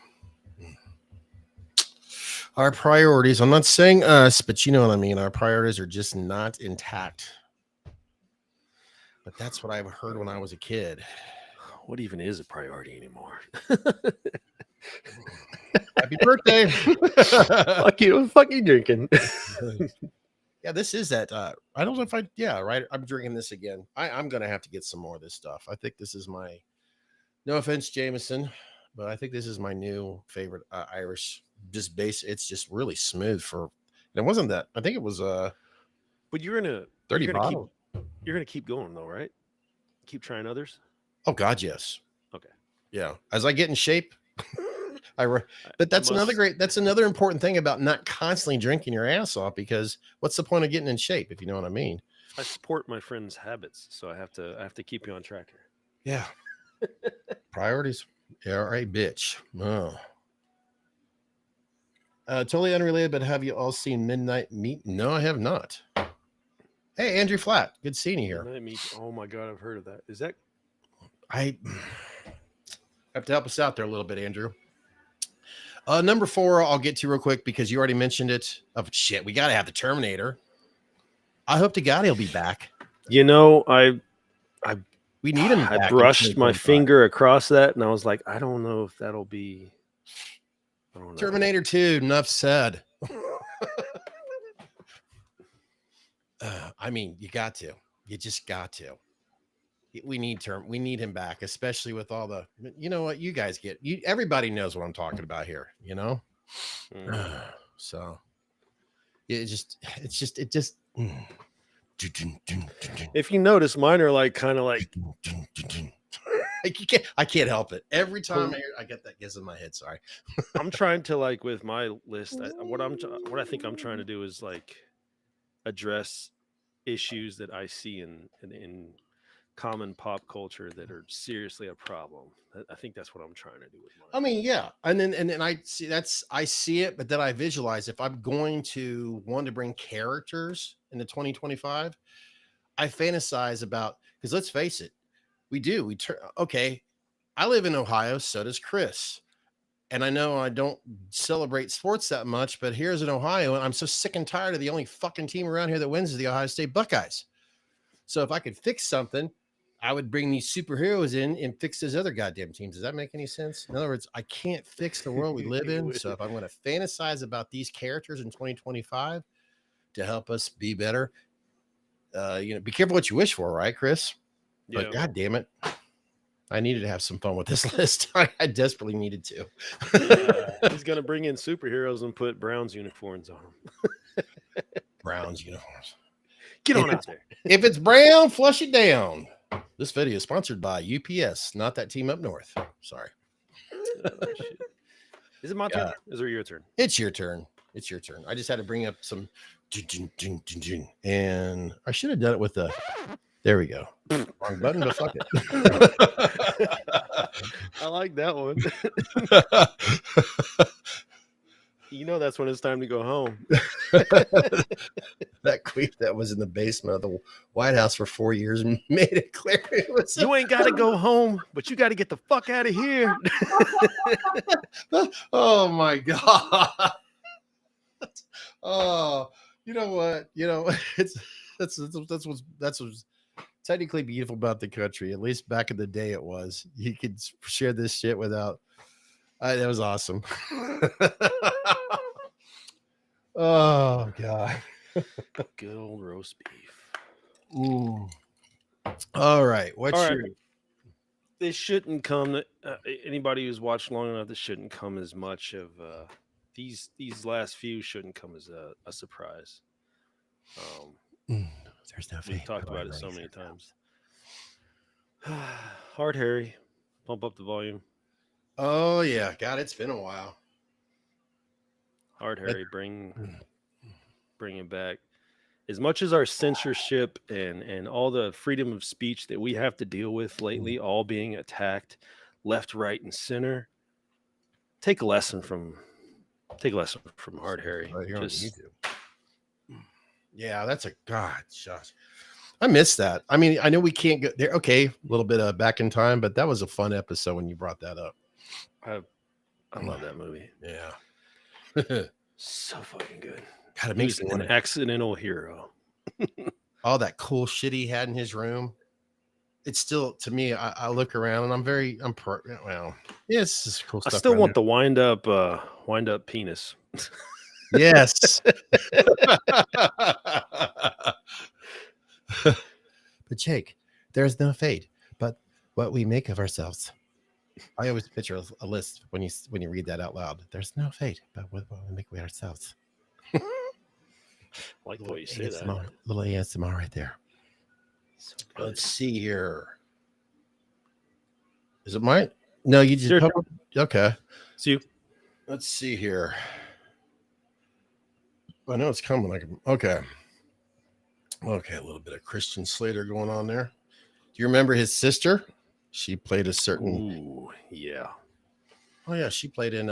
Our priorities, I'm not saying us, but you know what I mean. Our priorities are just not intact. But that's what I've heard when I was a kid. What even is a priority anymore? Happy birthday. Fuck you. Fuck you drinking. Yeah, this is that. I don't know if right. I'm drinking this again. I'm going to have to get some more of this stuff. I think this is my, no offense, Jameson, but I think this is my new favorite Irish. Just base. It's just really smooth it wasn't that. I think it was but you're gonna 30 bottles. You're gonna keep going though, right? Keep trying others. Oh God, yes. Okay. Yeah. As I get in shape, but that's another important thing about not constantly drinking your ass off, because what's the point of getting in shape if you know what I mean? I support my friend's habits, so I have to keep you on track here. Yeah. Priorities. Yeah, all right, bitch. Oh. Totally unrelated, but have you all seen Midnight Meat? No, I have not. Hey, Andrew Flatt. Good seeing you here. Midnight Meat. Oh my God, I've heard of that. Is that? I have to help us out there a little bit, Andrew. Number 4, I'll get to real quick because you already mentioned it. Oh shit, we gotta have the Terminator. I hope to God he'll be back. You know, we need him. I brushed my finger across that, and I was like, I don't know if that'll be. I don't know. Terminator 2. Enough said. I mean, you got to. You just got to. We need him back, especially with all the. You know what you guys get. Everybody knows what I'm talking about here. You know. So. It just. If you notice, mine are like kind of like. I can't help it. Every time I get that gets in my head. Sorry. I'm trying to like with my list. What I think I'm trying to do is like address issues that I see in common pop culture that are seriously a problem. I think that's what I'm trying to do with mine. I mean, yeah, and then I see it, but then I visualize if I'm going to want to bring characters into 2025, I fantasize about, because let's face it. Okay, I live in Ohio, so does Chris. And I know I don't celebrate sports that much, but here's in Ohio, and I'm so sick and tired of the only fucking team around here that wins is the Ohio State Buckeyes. So if I could fix something, I would bring these superheroes in and fix those other goddamn teams. Does that make any sense? In other words, I can't fix the world we live in. So if I'm going to fantasize about these characters in 2025 to help us be better, be careful what you wish for, right, Chris? Yeah. But God damn it. I needed to have some fun with this list. I desperately needed to. He's going to bring in superheroes and put Browns uniforms on them. Browns uniforms. Get on out there. If it's brown, flush it down. This video is sponsored by UPS, not that team up north. Sorry. Shit. Is it my turn? Is it your turn? It's your turn. It's your turn. I just had to bring up some. And I should have done it with the. There we go. Wrong button, but fuck it. I like that one. You know that's when it's time to go home. That queef that was in the basement of the White House for 4 years made it clear. You ain't got to go home, but you got to get the fuck out of here. Oh my God. Oh, you know what? That's what's technically beautiful about the country. At least back in the day it was. You could share this shit without. That was awesome. Oh God. Good old roast beef. Ooh. All right. This shouldn't come. Anybody who's watched long enough, this shouldn't come as much of these last few shouldn't come as a surprise. There's no We've fate. talked but about it what so makes many it times. Hard Harry, pump up the volume. Oh yeah, God, it's been a while. Hard But- Harry, bring it back. As much as our censorship and all the freedom of speech that we have to deal with lately, all being attacked left, right, and center, take a lesson from Hard Harry. Right here on Just YouTube. Yeah, that's a God, Josh. I miss that. I mean, I know we can't go there. Okay, a little bit of back in time, but that was a fun episode when you brought that up. I love that movie. Yeah. So fucking good. God, it He makes was me an want accidental hero. all that cool shit he had in his room. It's still, to me, I look around and well, yeah, it's just cool I stuff. still around want the wind up penis. there. Yes. But Jake, there's no fate, but what we make of ourselves. I always picture a list when you read that out loud. There's no fate, but what we make of ourselves. Like the way you say that. ASMR, little ASMR right there. So good. Let's see here. Is it mine? No, you just Sure. Okay. See you. Let's see here. I know it's coming. Okay. Okay, a little bit of Christian Slater going on there. Do you remember his sister? She played a certain. Ooh, yeah. Oh yeah, she played in.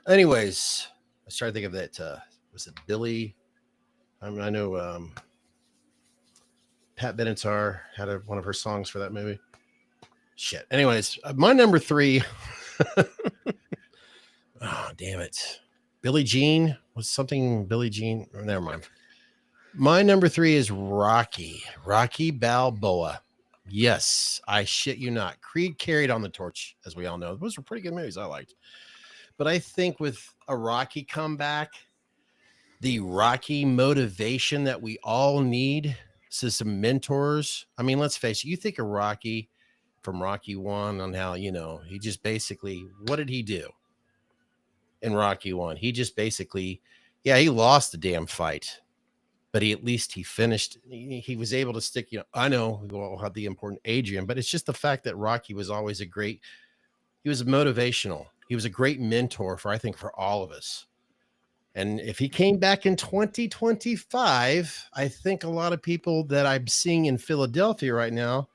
Anyways, I was trying to think of that. Was it Billy? I mean, I know Pat Benatar had one of her songs for that movie. Shit. Anyways, my number 3. Oh, damn it. Billie Jean was something. Billie Jean. Oh, never mind. My number 3 is Rocky Balboa. Yes, I shit you not. Creed carried on the torch, as we all know. Those were pretty good movies I liked. But I think with a Rocky comeback, the Rocky motivation that we all need, so some mentors. I mean, let's face it, you think of Rocky from Rocky 1 on how, he just basically, what did he do in Rocky 1? He just basically, he lost the damn fight. But at least he finished. He was able to stick. I know we all had the important Adrian, but it's just the fact that Rocky was always he was motivational. He was a great mentor for all of us. And if he came back in 2025, I think a lot of people that I'm seeing in Philadelphia right now,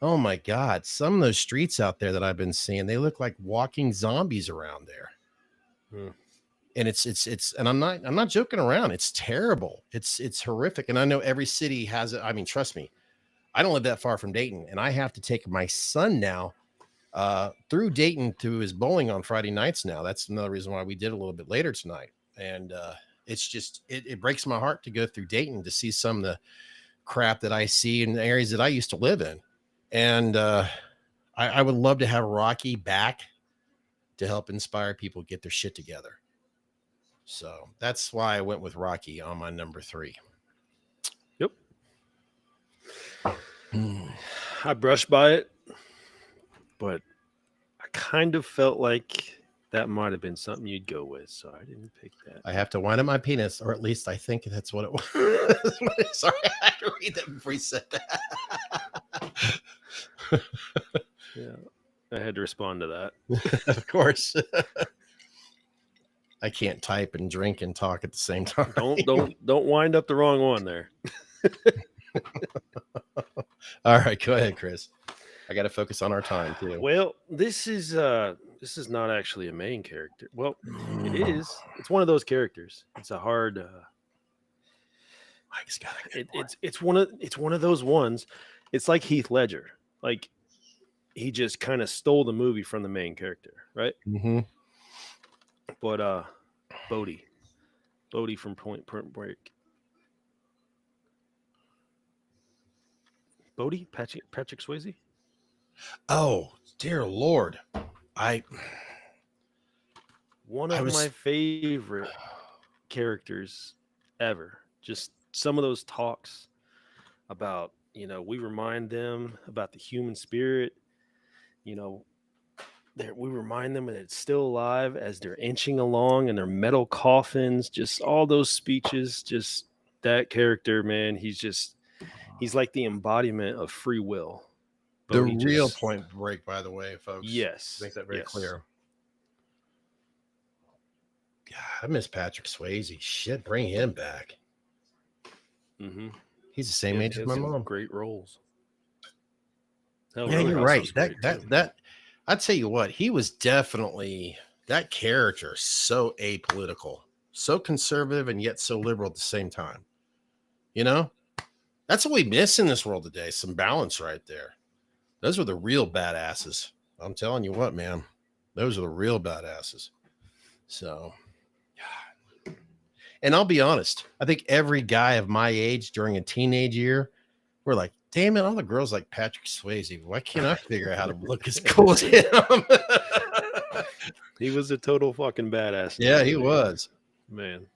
oh my God, some of those streets out there that I've been seeing, they look like walking zombies around there. And it's and I'm not joking around. It's terrible. It's horrific. And I know every city has it. I mean, trust me, I don't live that far from Dayton, and I have to take my son now through Dayton to his bowling on Friday nights now. That's another reason why we did a little bit later tonight. And it's just it breaks my heart to go through Dayton to see some of the crap that I see in the areas that I used to live in. And I would love to have Rocky back to help inspire people get their shit together. So that's why I went with Rocky on my number 3. Yep. I brushed by it, but I kind of felt like that might have been something you'd go with, so I didn't pick that. I have to wind up my penis, or at least I think that's what it was. Sorry, I had to read that before you said that. Yeah, I had to respond to that. Of course. I can't type and drink and talk at the same time. Don't wind up the wrong one there. All right, go ahead, Chris. I got to focus on our time too. Well, this is not actually a main character. Well, it is. It's one of those characters. It's a hard. Mike's got it's one of those ones. It's like Heath Ledger. Like he just kind of stole the movie from the main character, right? Mm-hmm. But Bodie from Point Break. Bodie, Patrick Swayze. Oh, dear Lord. One of my favorite characters ever. Just some of those talks about, we remind them about the human spirit, we remind them that it's still alive as they're inching along in their metal coffins, just all those speeches, just that character, man, he's like the embodiment of free will. The real Point Break, by the way, folks. Yes. Make that very clear. God, I miss Patrick Swayze. Shit, bring him back. Mm-hmm. He's the same age as my mom. Great roles. Yeah, you're right. That I'd tell you what, he was definitely that character. So apolitical, so conservative, and yet so liberal at the same time. You know, that's what we miss in this world today. Some balance right there. Those were the real badasses. I'm telling you what, man. Those are the real badasses. So, and I'll be honest. I think every guy of my age during a teenage year, we're like, damn it, all the girls like Patrick Swayze. Why can't I figure out how to look as cool as him? He was a total fucking badass. Yeah, he was. Man.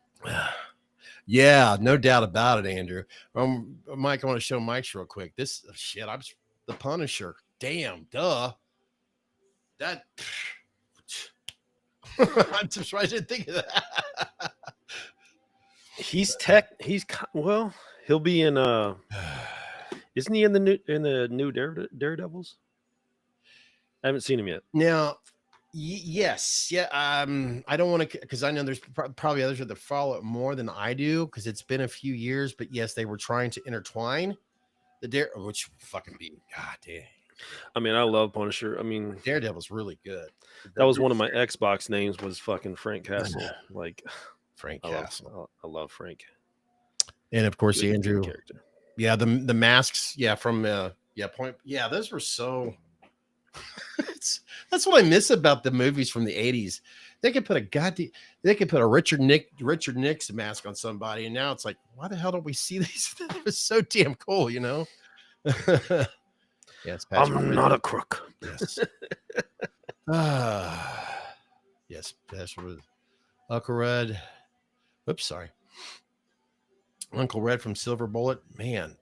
Yeah, no doubt about it, Andrew. Mike, I want to show Mike's real quick. This shit, I'm the Punisher. Damn, duh. That I'm surprised I didn't think of that. He'll be in isn't he in the new Daredevils? I haven't seen him yet. Now, yes, yeah. I don't want to, because I know there's probably others that follow it more than I do, because it's been a few years. But yes, they were trying to intertwine the which fucking be god damn. I mean, I love Punisher. I mean, Daredevil's really good. That was one of my Xbox names, was fucking Frank Castle. Like Frank Castle. I love Frank. And of course, Andrew. Character. Yeah, the masks. Yeah, from Point. Yeah, those were so. That's what I miss about the movies from the 80s. They could put a Richard Nixon mask on somebody, and now it's like, why the hell don't we see these? That was so damn cool, you know. Yes, I'm not a crook. Yes. Yes, Pastor Uncle Red. Oops, sorry. Uncle Red from Silver Bullet. Man,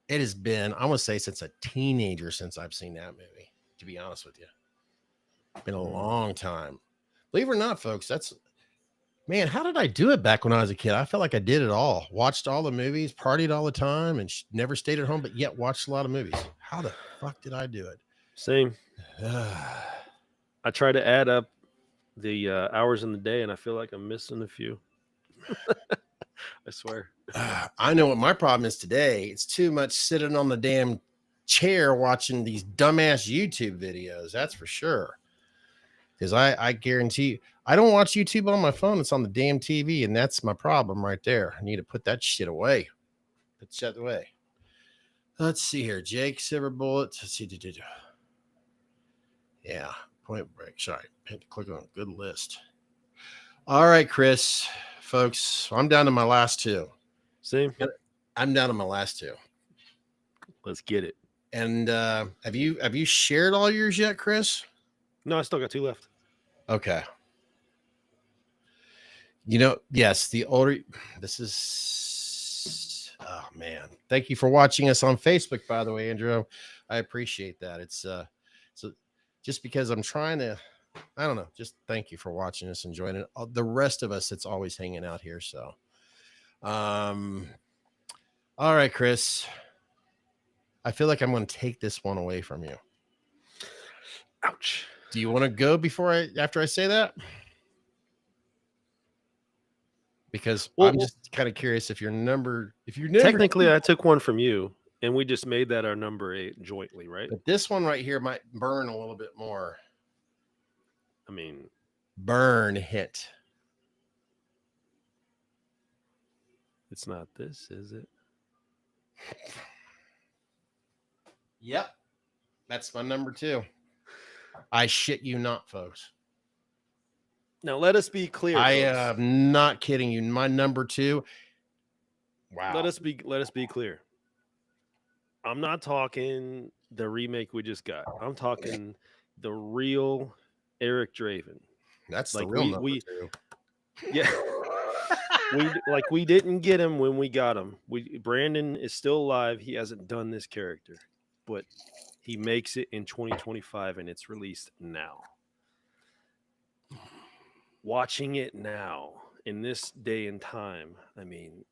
it has been, I want to say, since a teenager since I've seen that movie, to be honest with you. Been a long time. Believe it or not, folks, man, how did I do it back when I was a kid? I felt like I did it all. Watched all the movies, partied all the time, and never stayed at home, but yet watched a lot of movies. How the fuck did I do it? Same. I try to add up the hours in the day, and I feel like I'm missing a few. I swear. I know what my problem is today. It's too much sitting on the damn chair watching these dumbass YouTube videos. That's for sure. Because I guarantee you, I don't watch YouTube on my phone. It's on the damn TV, and that's my problem right there. I need to put that shit away. Put shit away. Let's see here. Jake, Silver Bullet. Let's see. Yeah. Point Break. Sorry. I had to click on a good list. All right, Chris. Folks, I'm down to my last two. Same. I'm down to my last two. Let's get it. And have you shared all yours yet, Chris? No, I still got two left. Okay. You know, yes, the older this is, oh man. Thank you for watching us on Facebook, by the way, Andrew. I appreciate that. It's so just because I'm trying to, I don't know, just thank you for watching us and joining it. The rest of us, it's always hanging out here. So all right, Chris. I feel like I'm going to take this one away from you. Ouch. Do you want to go after I say that? Because I'm just kind of curious if you're technically I took one from you and we just made that our number 8 jointly, right? But this one right here might burn a little bit more. I mean, burn hit. It's not this, is it? Yep. That's my number 2. I shit you not, folks. Now let us be clear. I am not kidding you. My number 2. Wow. Let us be clear. I'm not talking the remake we just got. I'm talking the real Eric Draven. That's like the real number 2. Yeah. we didn't get him when we got him. Brandon is still alive. He hasn't done this character, but he makes it in 2025 and it's released now. Watching it now in this day and time, I mean,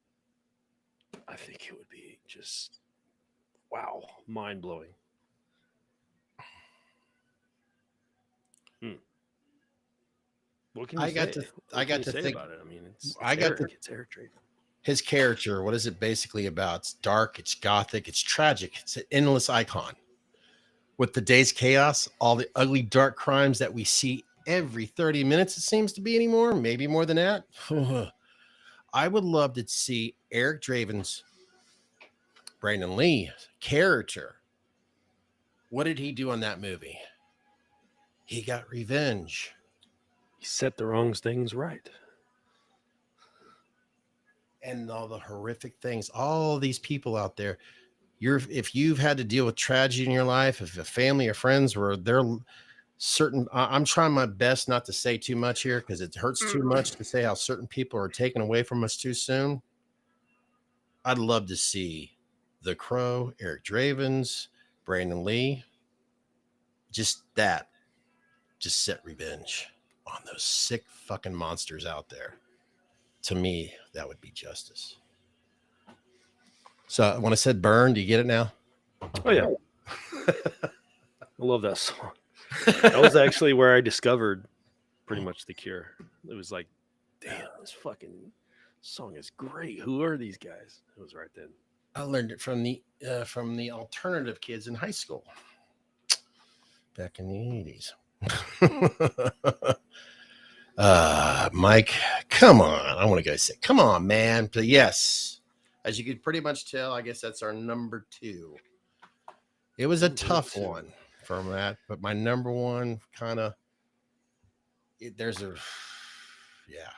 I think it would be just wow, mind blowing. What can you say? I got to think about it. I mean, it's Eric Draven. His character, what is it basically about? It's dark, it's gothic, it's tragic, it's an endless icon. With the day's chaos, all the ugly, dark crimes that we see every 30 minutes, it seems to be anymore, maybe more than that. I would love to see Eric Draven's Brandon Lee character. What did he do on that movie? He got revenge. He set the wrong things right. And all the horrific things, all these people out there, if you've had to deal with tragedy in your life, if a family or friends were there, I'm trying my best not to say too much here because it hurts too much to say how certain people are taken away from us too soon. I'd love to see The Crow, Eric Draven's, Brandon Lee, just set revenge on those sick fucking monsters out there. To me, that would be justice. So when I said burn, do you get it now? Oh, yeah. I love that song. That was actually where I discovered pretty much The Cure. It was like, damn, this fucking song is great. Who are these guys? It was right then. I learned it from the alternative kids in high school back in the 80s. Mike, come on. I want to go say, come on, man. But yes, as you could pretty much tell, I guess that's our number 2. It was a tough one from that, but my number 1 kind of, there's a, yeah.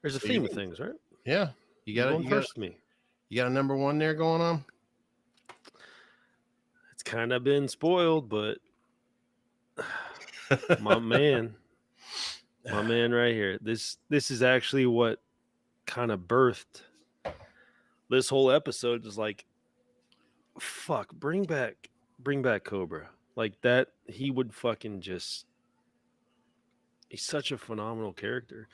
There's a theme of things, right? Yeah. You got a number 1 there going on? It's kind of been spoiled, but my man right here. This is actually what kind of birthed this whole episode. Is like, fuck, bring back Cobra. Like that, he would fucking just. He's such a phenomenal character.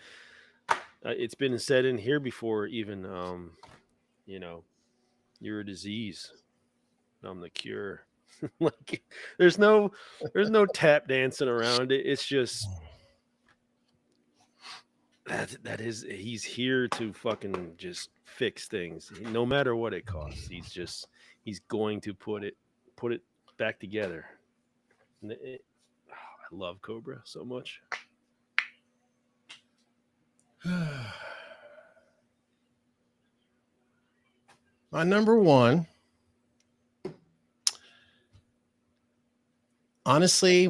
It's been said in here before, even you're a disease. I'm the cure. Like there's no tap dancing around it. It's just he's here to fucking just fix things no matter what it costs. He's going to put it back together. And I love Cobra so much. My number 1 honestly I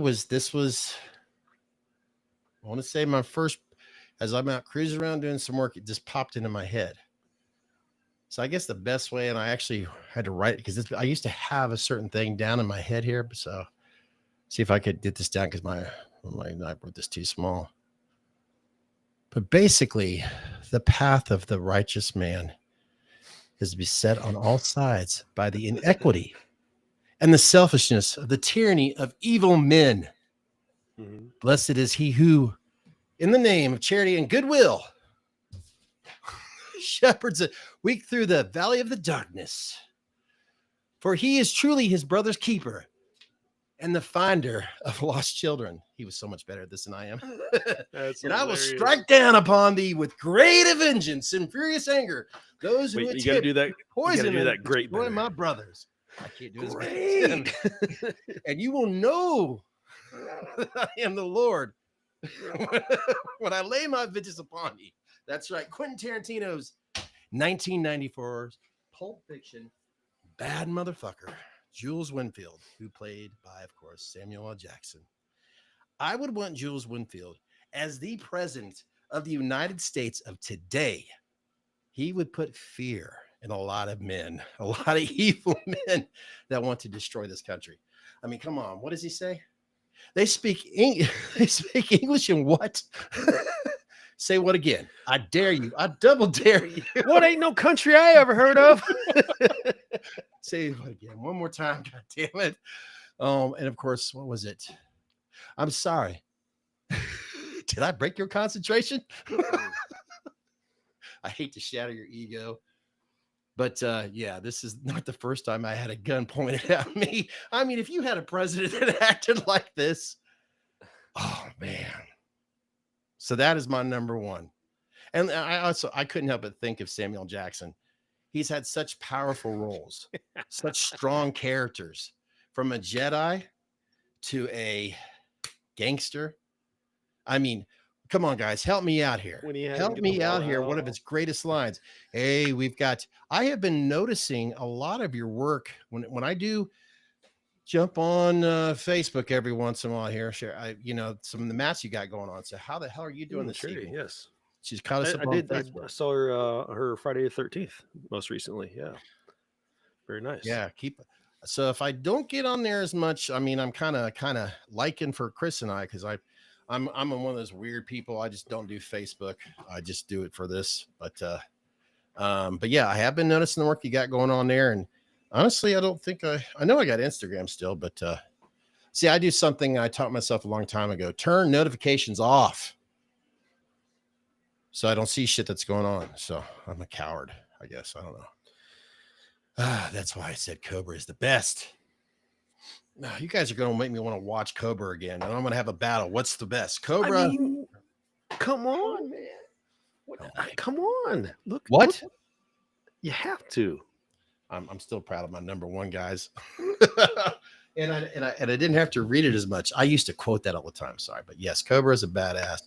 want to say my first, as I'm out cruising around doing some work, it just popped into my head. So I guess the best way, and I actually had to write it because I used to have a certain thing down in my head here. So see if I could get this down because I wrote this too small. But basically, the path of the righteous man is to be set on all sides by the inequity and the selfishness of the tyranny of evil men. Mm-hmm. Blessed is he who, in the name of charity and goodwill, shepherds a weak through the valley of the darkness. For he is truly his brother's keeper and the finder of lost children. He was so much better at this than I am. And I will strike down upon thee with great vengeance and furious anger. Those who you gotta do that. Poison you gotta do that great. Destroy my brothers. I can't do this. And you will know that I am the Lord when I lay my vengeance upon you. That's right. Quentin Tarantino's 1994's Pulp Fiction, bad motherfucker, Jules Winnfield, who played by, of course, Samuel L. Jackson. I would want Jules Winnfield as the president of the United States of today. He would put fear in a lot of men, a lot of evil men that want to destroy this country. I mean, come on. What does he say? They speak English and what? Say what again? I dare you. I double dare you. What ain't no country I ever heard of? Say what again? One more time. God damn it. And of course, what was it? I'm sorry. Did I break your concentration? I hate to shatter your ego. But yeah, this is not the first time I had a gun pointed at me. I mean, if you had a president that acted like this, oh man. So that is my number one. And I couldn't help but think of Samuel Jackson. He's had such powerful roles, such strong characters, from a Jedi to a gangster. I mean, come on, guys, help me out here. Help me out here. One of his greatest lines. Hey, I have been noticing a lot of your work when I do jump on Facebook every once in a while here. Share, some of the match you got going on. So how the hell are you doing this evening? Yes. She's caught us up on Facebook. I saw her Friday the 13th most recently. Yeah. Very nice. Yeah. So if I don't get on there as much, I mean, I'm kind of liking for Chris and I, because I'm one of those weird people. I just don't do Facebook. I just do it for this. But yeah, I have been noticing the work you got going on there. And honestly, I don't think I know I got Instagram still, but see, I do something I taught myself a long time ago: turn notifications off, so I don't see shit that's going on. So I'm a coward, I guess. I don't know. That's why I said Cobra is the best. No, you guys are going to make me want to watch Cobra again, and I'm going to have a battle. What's the best, Cobra? I mean, come on, man. Come on. Look. What? Look. You have to. I'm still proud of my number one, guys. and I didn't have to read it as much. I used to quote that all the time. Sorry, but yes, Cobra is a badass.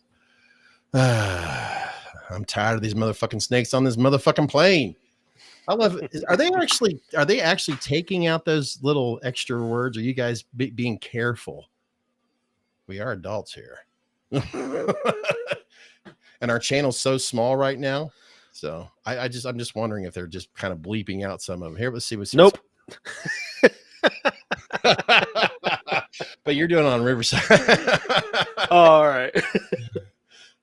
I'm tired of these motherfucking snakes on this motherfucking plane. I love it. Are they actually taking out those little extra words? Are you guys being careful? We are adults here. And our channel's so small right now. So I'm just wondering if they're just kind of bleeping out some of them. Here, let's see what's. Nope. But you're doing it on Riverside. All right.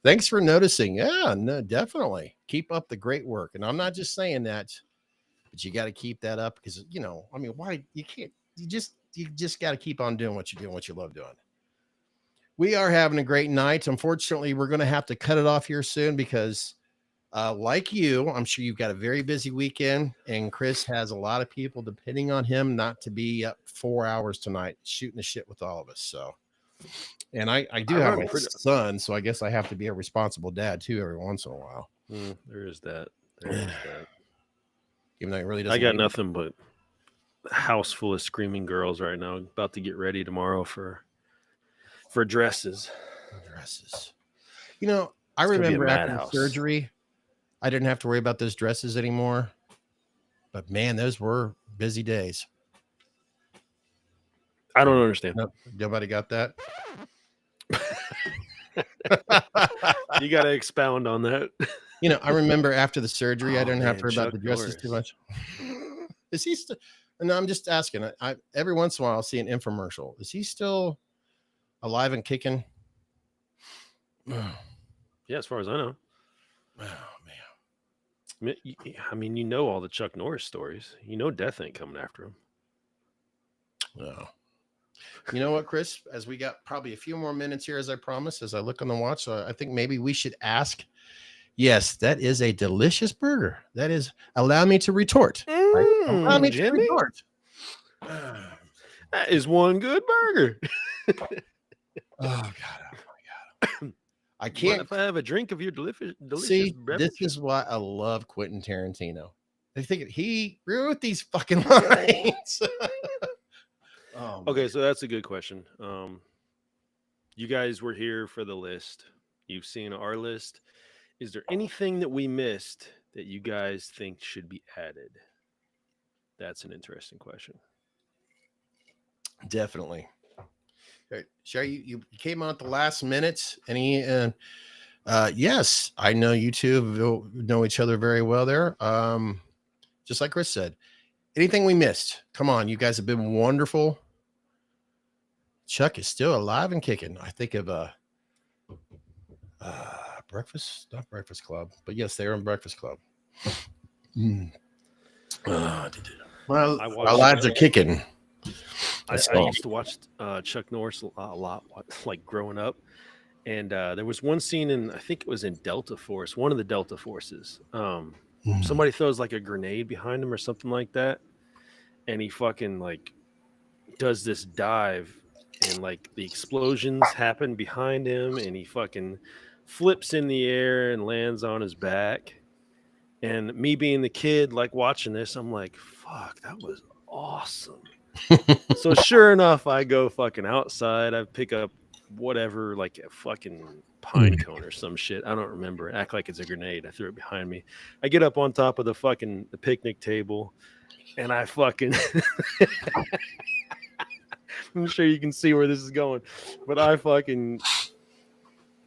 Thanks for noticing. Yeah, no, definitely. Keep up the great work. And I'm not just saying that, but you got to keep that up because, I mean, why you can't, you just got to keep on doing what you're doing, what you love doing. We are having a great night. Unfortunately, we're going to have to cut it off here soon because like you, I'm sure you've got a very busy weekend, and Chris has a lot of people depending on him not to be up 4 hours tonight shooting the shit with all of us. So, and I do have my son, so I guess I have to be a responsible dad too every once in a while. There is that. Even though it really doesn't. I got nothing but a house full of screaming girls right now, about to get ready tomorrow for dresses. I remember after the surgery, I didn't have to worry about those dresses anymore. But man, those were busy days. I don't understand. Nope, nobody got that. You got to expound on that. I remember after the surgery, I didn't have to worry about the dresses Norris. too much. Is he still? No, I'm just asking. I every once in a while I'll see an infomercial. Is he still alive and kicking? Yeah, as far as I know. Oh man. I mean, all the Chuck Norris stories. Death ain't coming after him. No. You know what, Chris? As we got probably a few more minutes here, as I promised, as I look on the watch, I think maybe we should ask. Yes, that is a delicious burger. That is. Allow me to retort. Allow me to retort. That is one good burger. Oh God! Oh my God! I can't. What if I have a drink of your delicious See, beverage? This is why I love Quentin Tarantino. I think he wrote these fucking lines. Okay, so that's a good question. You guys were here for the list. You've seen our list. Is there anything that we missed that you guys think should be added? That's an interesting question. Definitely. Okay. Sherry, you came on at the last minute. Yes, I know you two know each other very well there. Just like Chris said, anything we missed? Come on, you guys have been wonderful. Chuck is still alive and kicking. I think of Breakfast, not Breakfast Club, but yes, they are in Breakfast Club. Well, our lives are kicking. I used to watch Chuck Norris a lot, like growing up, And there was one scene in, I think it was in Delta Force, one of the Delta Forces. Somebody throws like a grenade behind him or something like that, and he fucking like does this dive, and like the explosions happen behind him, and he fucking flips in the air and lands on his back. And me being the kid, like watching this, I'm like, fuck, that was awesome. So sure enough, I go fucking outside. I pick up whatever, like a fucking pine cone or some shit. I don't remember. Act like it's a grenade. I threw it behind me. I get up on top of the picnic table, and I fucking I'm sure you can see where this is going, but I fucking,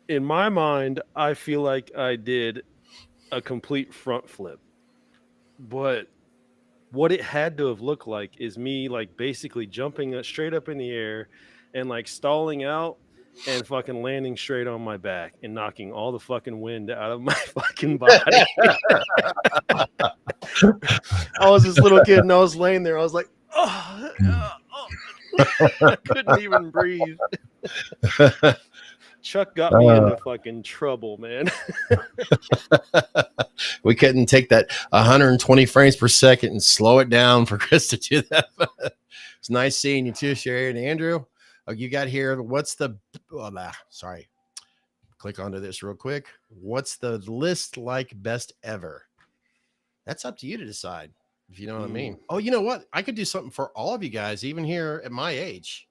in my mind, I feel like I did a complete front flip. But what it had to have looked like is me like basically jumping straight up in the air and like stalling out and fucking landing straight on my back and knocking all the fucking wind out of my fucking body. I was this little kid and I was laying there. I was like, oh. I couldn't even breathe. Chuck got me into fucking trouble, man. We couldn't take that 120 frames per second and slow it down for Chris to do that. It's nice seeing you too, Sherry and Andrew. Oh, you got here. What's the sorry. Click onto this real quick. What's the list like best ever? That's up to you to decide, if you know what I mean. Oh, you know what? I could do something for all of you guys, even here at my age.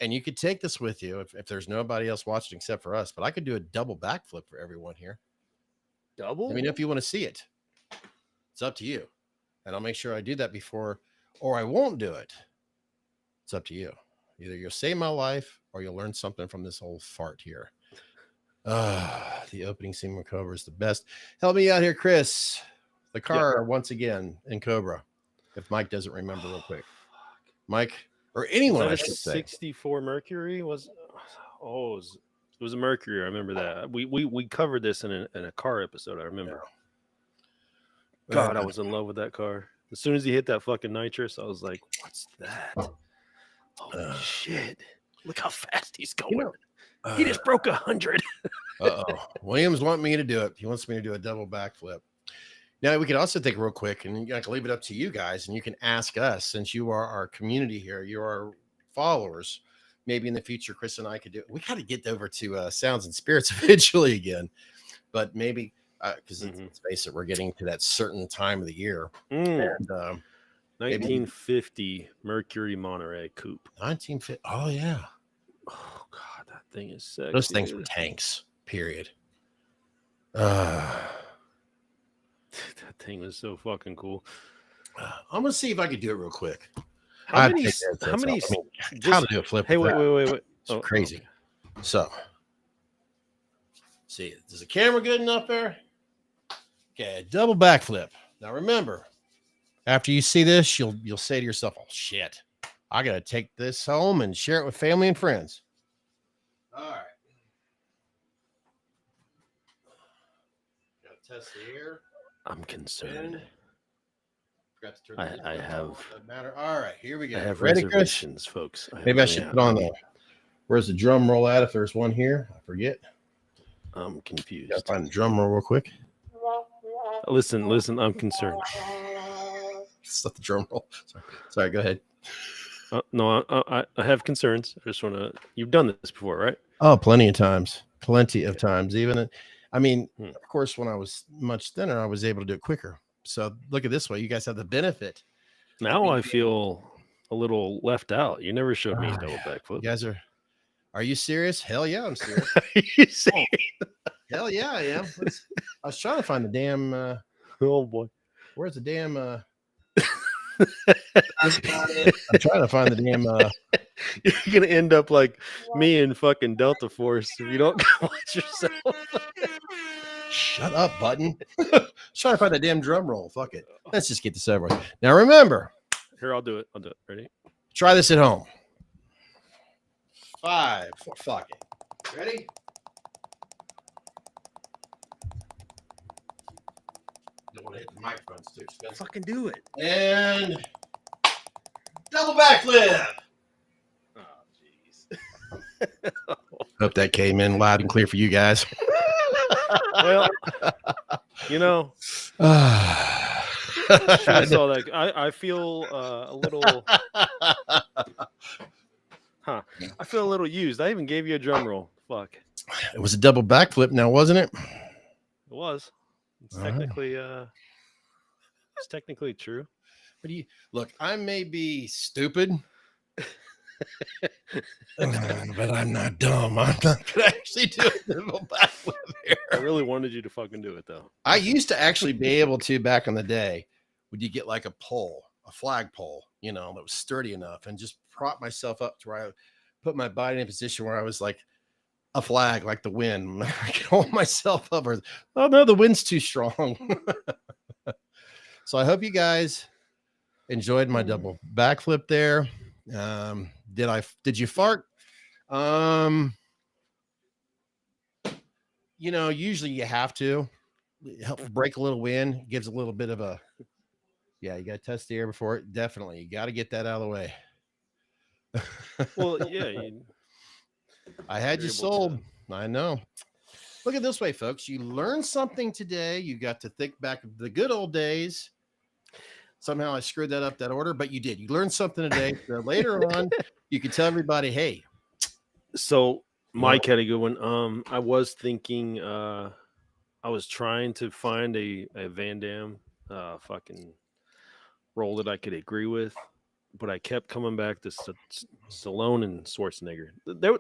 And you could take this with you if there's nobody else watching except for us. But I could do a double backflip for everyone here. Double? I mean, if you want to see it, it's up to you. And I'll make sure I do that before, or I won't do it. It's up to you. Either you'll save my life or you'll learn something from this old fart here. The opening scene with Cobra is the best. Help me out here, Chris. The car once again in Cobra. If Mike doesn't remember real quick. Mike, or anyone, I should say. 64 Mercury was, it was a Mercury. I remember that. We covered this in a car episode. I remember. Yeah. God, I was in love with that car. As soon as he hit that fucking nitrous, I was like, "What's that? Holy shit! Look how fast he's going. You know, he just broke 100." Williams wants me to do it. He wants me to do a double backflip. Now, we could also take real quick, and I can leave it up to you guys, and you can ask us, since you are our community here, you're our followers. Maybe in the future, Chris and I could do it. We got to get over to Sounds and Spirits eventually again, but maybe because let's face it, we're getting to that certain time of the year. And, 1950 Mercury Monterey Coupe. 1950. Oh, yeah. Oh, God, that thing is sexy. Those things were tanks, period. That thing was so fucking cool. I'm gonna see if I could do it real quick. How many? How to do a flip? Hey, wait. It's crazy. Okay. So, see, is the camera good enough there? Okay, double backflip. Now remember, after you see this, you'll say to yourself, "Oh shit, I gotta take this home and share it with family and friends." All right. Gotta test the air. I'm concerned. Forgot to turn I have. Matter. All right, here we go. I have ready, reservations, folks. Maybe I should put on the. Where's the drum roll at? If there's one here, I forget. I'm confused. Gotta find the drum roll real quick. Listen. I'm concerned. It's not the drum roll. Sorry. Go ahead. No, I have concerns. I just want to. You've done this before, right? Oh, plenty of times. Even. I mean, of course, when I was much thinner, I was able to do it quicker. So look at this way. You guys have the benefit. Now I feel a little left out. You never showed me a double backflip. You guys are you serious? Hell yeah, I'm serious. Are you serious? Hell yeah, I am. I was trying to find the damn. Oh boy, where's the damn? I'm trying to find the damn. You're gonna end up like me in fucking Delta Force if you don't watch yourself. Shut up, button. Trying to find the damn drum roll. Fuck it. Let's just get this over with. Now remember. Here, I'll do it. Ready? Try this at home. 5. Fuck it. Ready? Don't want to hit the microphone. It's too expensive. Fucking do it. And double backflip. Oh, jeez. Hope that came in loud and clear for you guys. Well, you know, should have saw that. I feel a little. I feel a little used. I even gave you a drum roll. Fuck. It was a double backflip now, wasn't it? It was. It's All technically it's technically true. But look, I may be stupid, but I'm not dumb. I'm not gonna actually do a double backflip here. I really wanted you to fucking do it though. I used to actually be able to back in the day. Would you get like a pole, a flag pole, you know, that was sturdy enough, and just prop myself up to where I put my body in a position where I was like a flag, like the wind. I could hold myself up. Or, oh no, the wind's too strong. So I hope you guys enjoyed my double backflip there. Did you fart? You know, usually you have to help break a little wind, gives a little bit of a, yeah, you got to test the air before it. Definitely. You got to get that out of the way. Well, yeah. I had you sold. I know. Look at it this way, folks. You learned something today. You got to think back of the good old days. Somehow I screwed that up, that order, but you did. You learned something today. So later on, you can tell everybody, hey. So Mike had a good one. I was thinking, I was trying to find a Van Damme fucking role that I could agree with, but I kept coming back to Stallone and Schwarzenegger.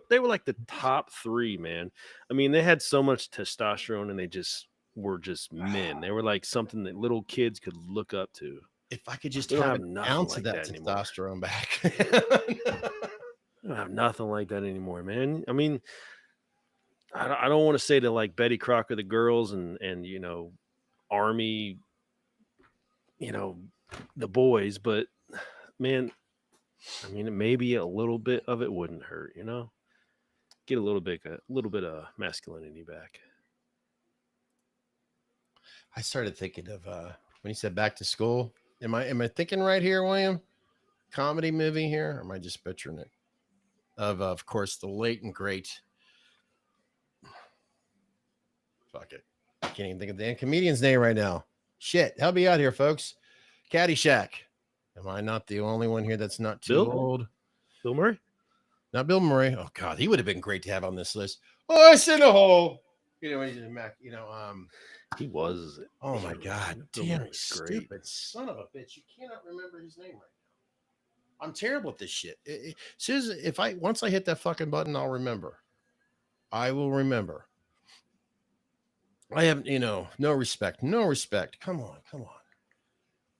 They were like the top three, man. I mean, they had so much testosterone, and they just were just men. They were like something that little kids could look up to. If I could just have an ounce of that testosterone back. I don't have nothing like that anymore, man. I mean, I don't want to say that like Betty Crocker, the girls, and you know, Army, you know, the boys, but man, I mean, maybe a little bit of it wouldn't hurt, you know. Get a little bit of masculinity back. I started thinking of when you said back to school. Am I thinking right here, William? Comedy movie here, or am I just butchering it? Of course, the late and great. Fuck it. I can't even think of the damn comedian's name right now. Shit. Help me out here, folks. Caddyshack. Am I not the only one here that's not too old? Bill Murray? Not Bill Murray. Oh God, he would have been great to have on this list. Oh, it's in a hole. You know, he's in Mac. You know, he was. Oh my God, damn stupid son of a bitch! You cannot remember his name right now. I'm terrible at this shit. Once I hit that fucking button, I'll remember. I will remember. I have, you know, no respect. Come on.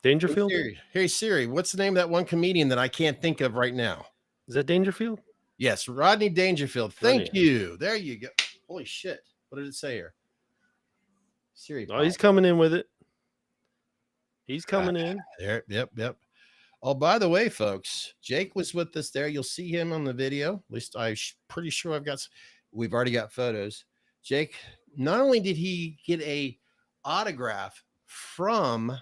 Dangerfield? Hey Siri, what's the name of that one comedian that I can't think of right now? Is that Dangerfield? Yes, Rodney Dangerfield. Thank you. There you go. Holy shit. What did it say here? Siri. Oh, he's coming in with it. He's coming in. There. Yep. Oh, by the way, folks, Jake was with us there. You'll see him on the video. At least I'm pretty sure we've already got photos. Jake, not only did he get a autograph from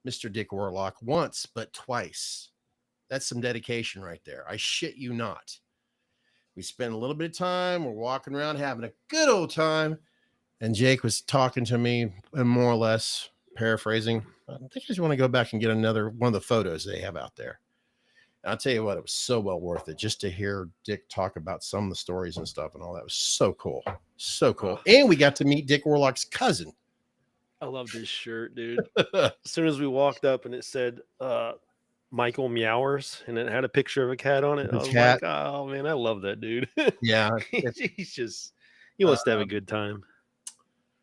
Mr. Dick Warlock once, but twice. That's some dedication right there. I shit you not. We spent a little bit of time. We're walking around having a good old time. And Jake was talking to me and more or less paraphrasing. I think I just want to go back and get another one of the photos they have out there. And I'll tell you what, it was so well worth it just to hear Dick talk about some of the stories and stuff and all that. It was so cool. So cool. And we got to meet Dick Warlock's cousin. I love this shirt, dude. As soon as we walked up and it said Michael Meowers and it had a picture of a cat on it, I was like, oh man, I love that dude. Yeah. He wants to have a good time.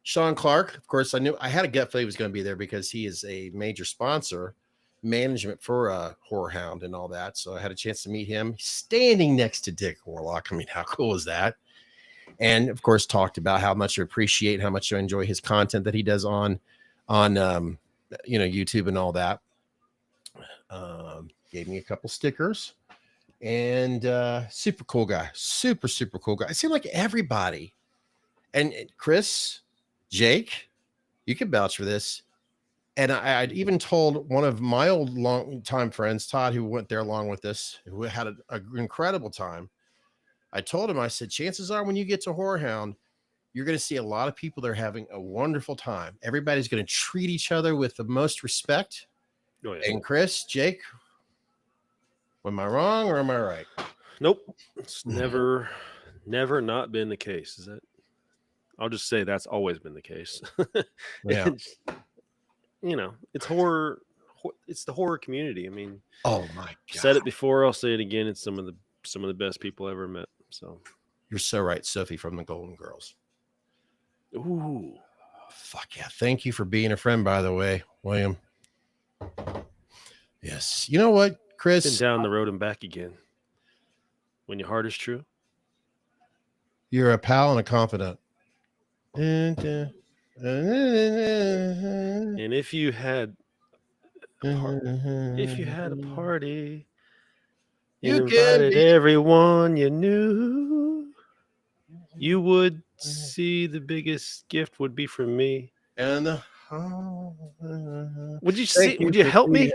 Sean Clark, of course, I had a gut feeling he was going to be there because he is a major sponsor, management for Horror Hound and all that. So I had a chance to meet him standing next to Dick Warlock. I mean, how cool is that? And of course, talked about how much I appreciate, how much I enjoy his content that he does on YouTube and all that. Gave me a couple stickers and super cool guy, super cool guy. It seemed like everybody, and Chris, Jake, you can vouch for this. And I'd even told one of my old long-time friends, Todd, who went there along with us, who had an incredible time. I told him, I said, chances are when you get to Whorehound, you're going to see a lot of people that are having a wonderful time. Everybody's going to treat each other with the most respect. Oh, yeah. And Chris, Jake, am I wrong or am I right? Nope. It's never not been the case. Is that? I'll just say that's always been the case. Yeah. You know, it's horror. It's the horror community. I mean, oh my God. Said it before. I'll say it again. It's some of the best people I ever met. So you're so right, Sophie from the Golden Girls. Ooh, fuck yeah! Thank you for being a friend, by the way, William. Yes. You know what, Chris? been down the road and back again. When your heart is true, you're a pal and a confidant. And if you had a party, you invited everyone you knew, you would see the biggest gift would be from me. And would you see? Would you help me?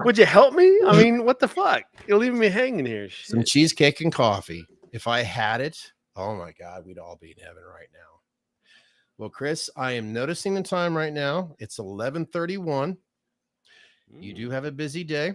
Would you help me? I mean, what the fuck? You're leaving me hanging here. Shit. Some cheesecake and coffee. If I had it, oh my God, we'd all be in heaven right now. Well, Chris, I am noticing the time right now. It's 11:31. You do have a busy day.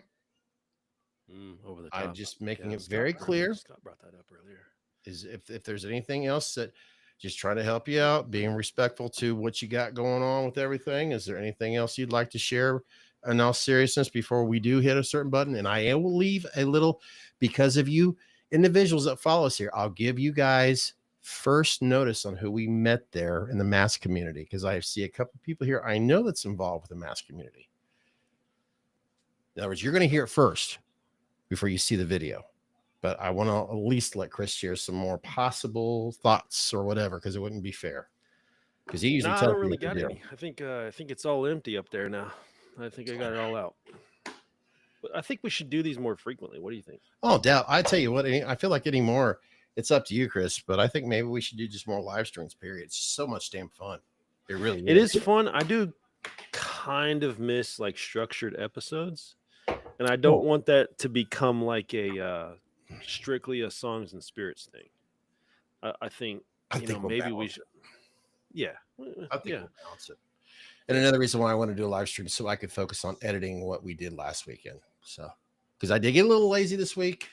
Over the top. I'm just making it very clear. Scott brought that up earlier. Is if there's anything else that just trying to help you out, being respectful to what you got going on with everything. Is there anything else you'd like to share in all seriousness before we do hit a certain button? And I will leave a little, because of you individuals that follow us here, I'll give you guys first notice on who we met there in the mask community, because I see a couple of people here I know that's involved with the mask community. In other words, you're going to hear it first before you see the video. But I want to at least let Chris share some more possible thoughts or whatever, because it wouldn't be fair. Because he usually tells me. I don't really got any. I think it's all empty up there now. I think I got it all out. But I think we should do these more frequently. What do you think? Oh, doubt. I tell you what, I feel like anymore. It's up to you, Chris. But I think maybe we should do just more live streams. Period. It's so much damn fun. It really is. It is fun. I do kind of miss like structured episodes, and I don't want that to become like a strictly a songs and spirits thing. I think maybe we should. Yeah, I think we'll balance it. And another reason why I want to do a live stream, so I could focus on editing what we did last weekend. So, because I did get a little lazy this week.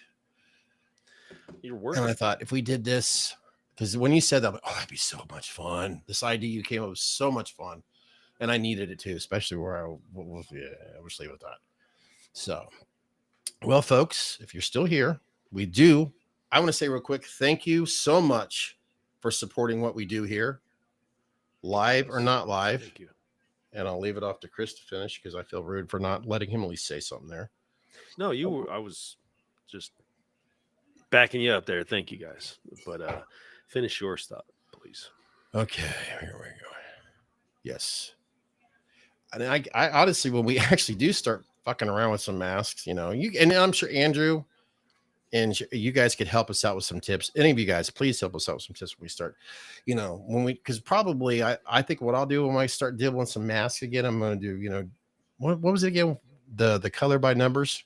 You're working. And I thought if we did this, because when you said that, I'm like, oh, that'd be so much fun. This idea you came up with was so much fun, and I needed it too, especially where I'll just leave it at that. So, well, folks, if you're still here, I want to say real quick, thank you so much for supporting what we do here, live or not live. Thank you. And I'll leave it off to Chris to finish, because I feel rude for not letting him at least say something there. No, I was just backing you up there. Thank you guys. But finish your stuff, please. Okay, here we go. Yes. And I honestly, when we actually do start fucking around with some masks, and I'm sure Andrew and you guys could help us out with some tips. Any of you guys, please help us out with some tips when we start, because probably I think what I'll do when I start dibbling some masks again, I'm going to do, what was it again? The color by numbers.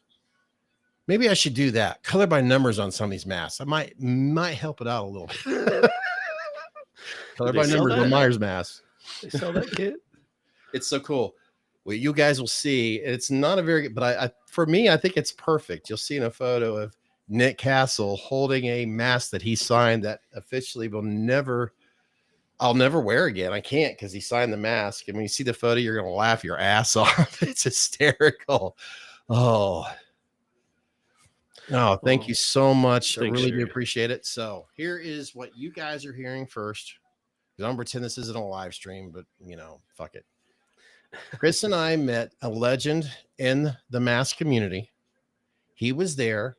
Maybe I should do that. Color by numbers on some of these masks. I might help it out a little bit. Color by numbers on Myers mask. They sell that kit. It's so cool. Well, you guys will see. It's not a very good, but for me, I think it's perfect. You'll see in a photo of Nick Castle holding a mask that he signed that officially I'll never wear again. I can't, because he signed the mask. And when you see the photo, you're going to laugh your ass off. It's hysterical. Oh, thank you so much. I really do appreciate it. So here is what you guys are hearing first. I'm going to pretend this isn't a live stream, but fuck it. Chris and I met a legend in the mask community. He was there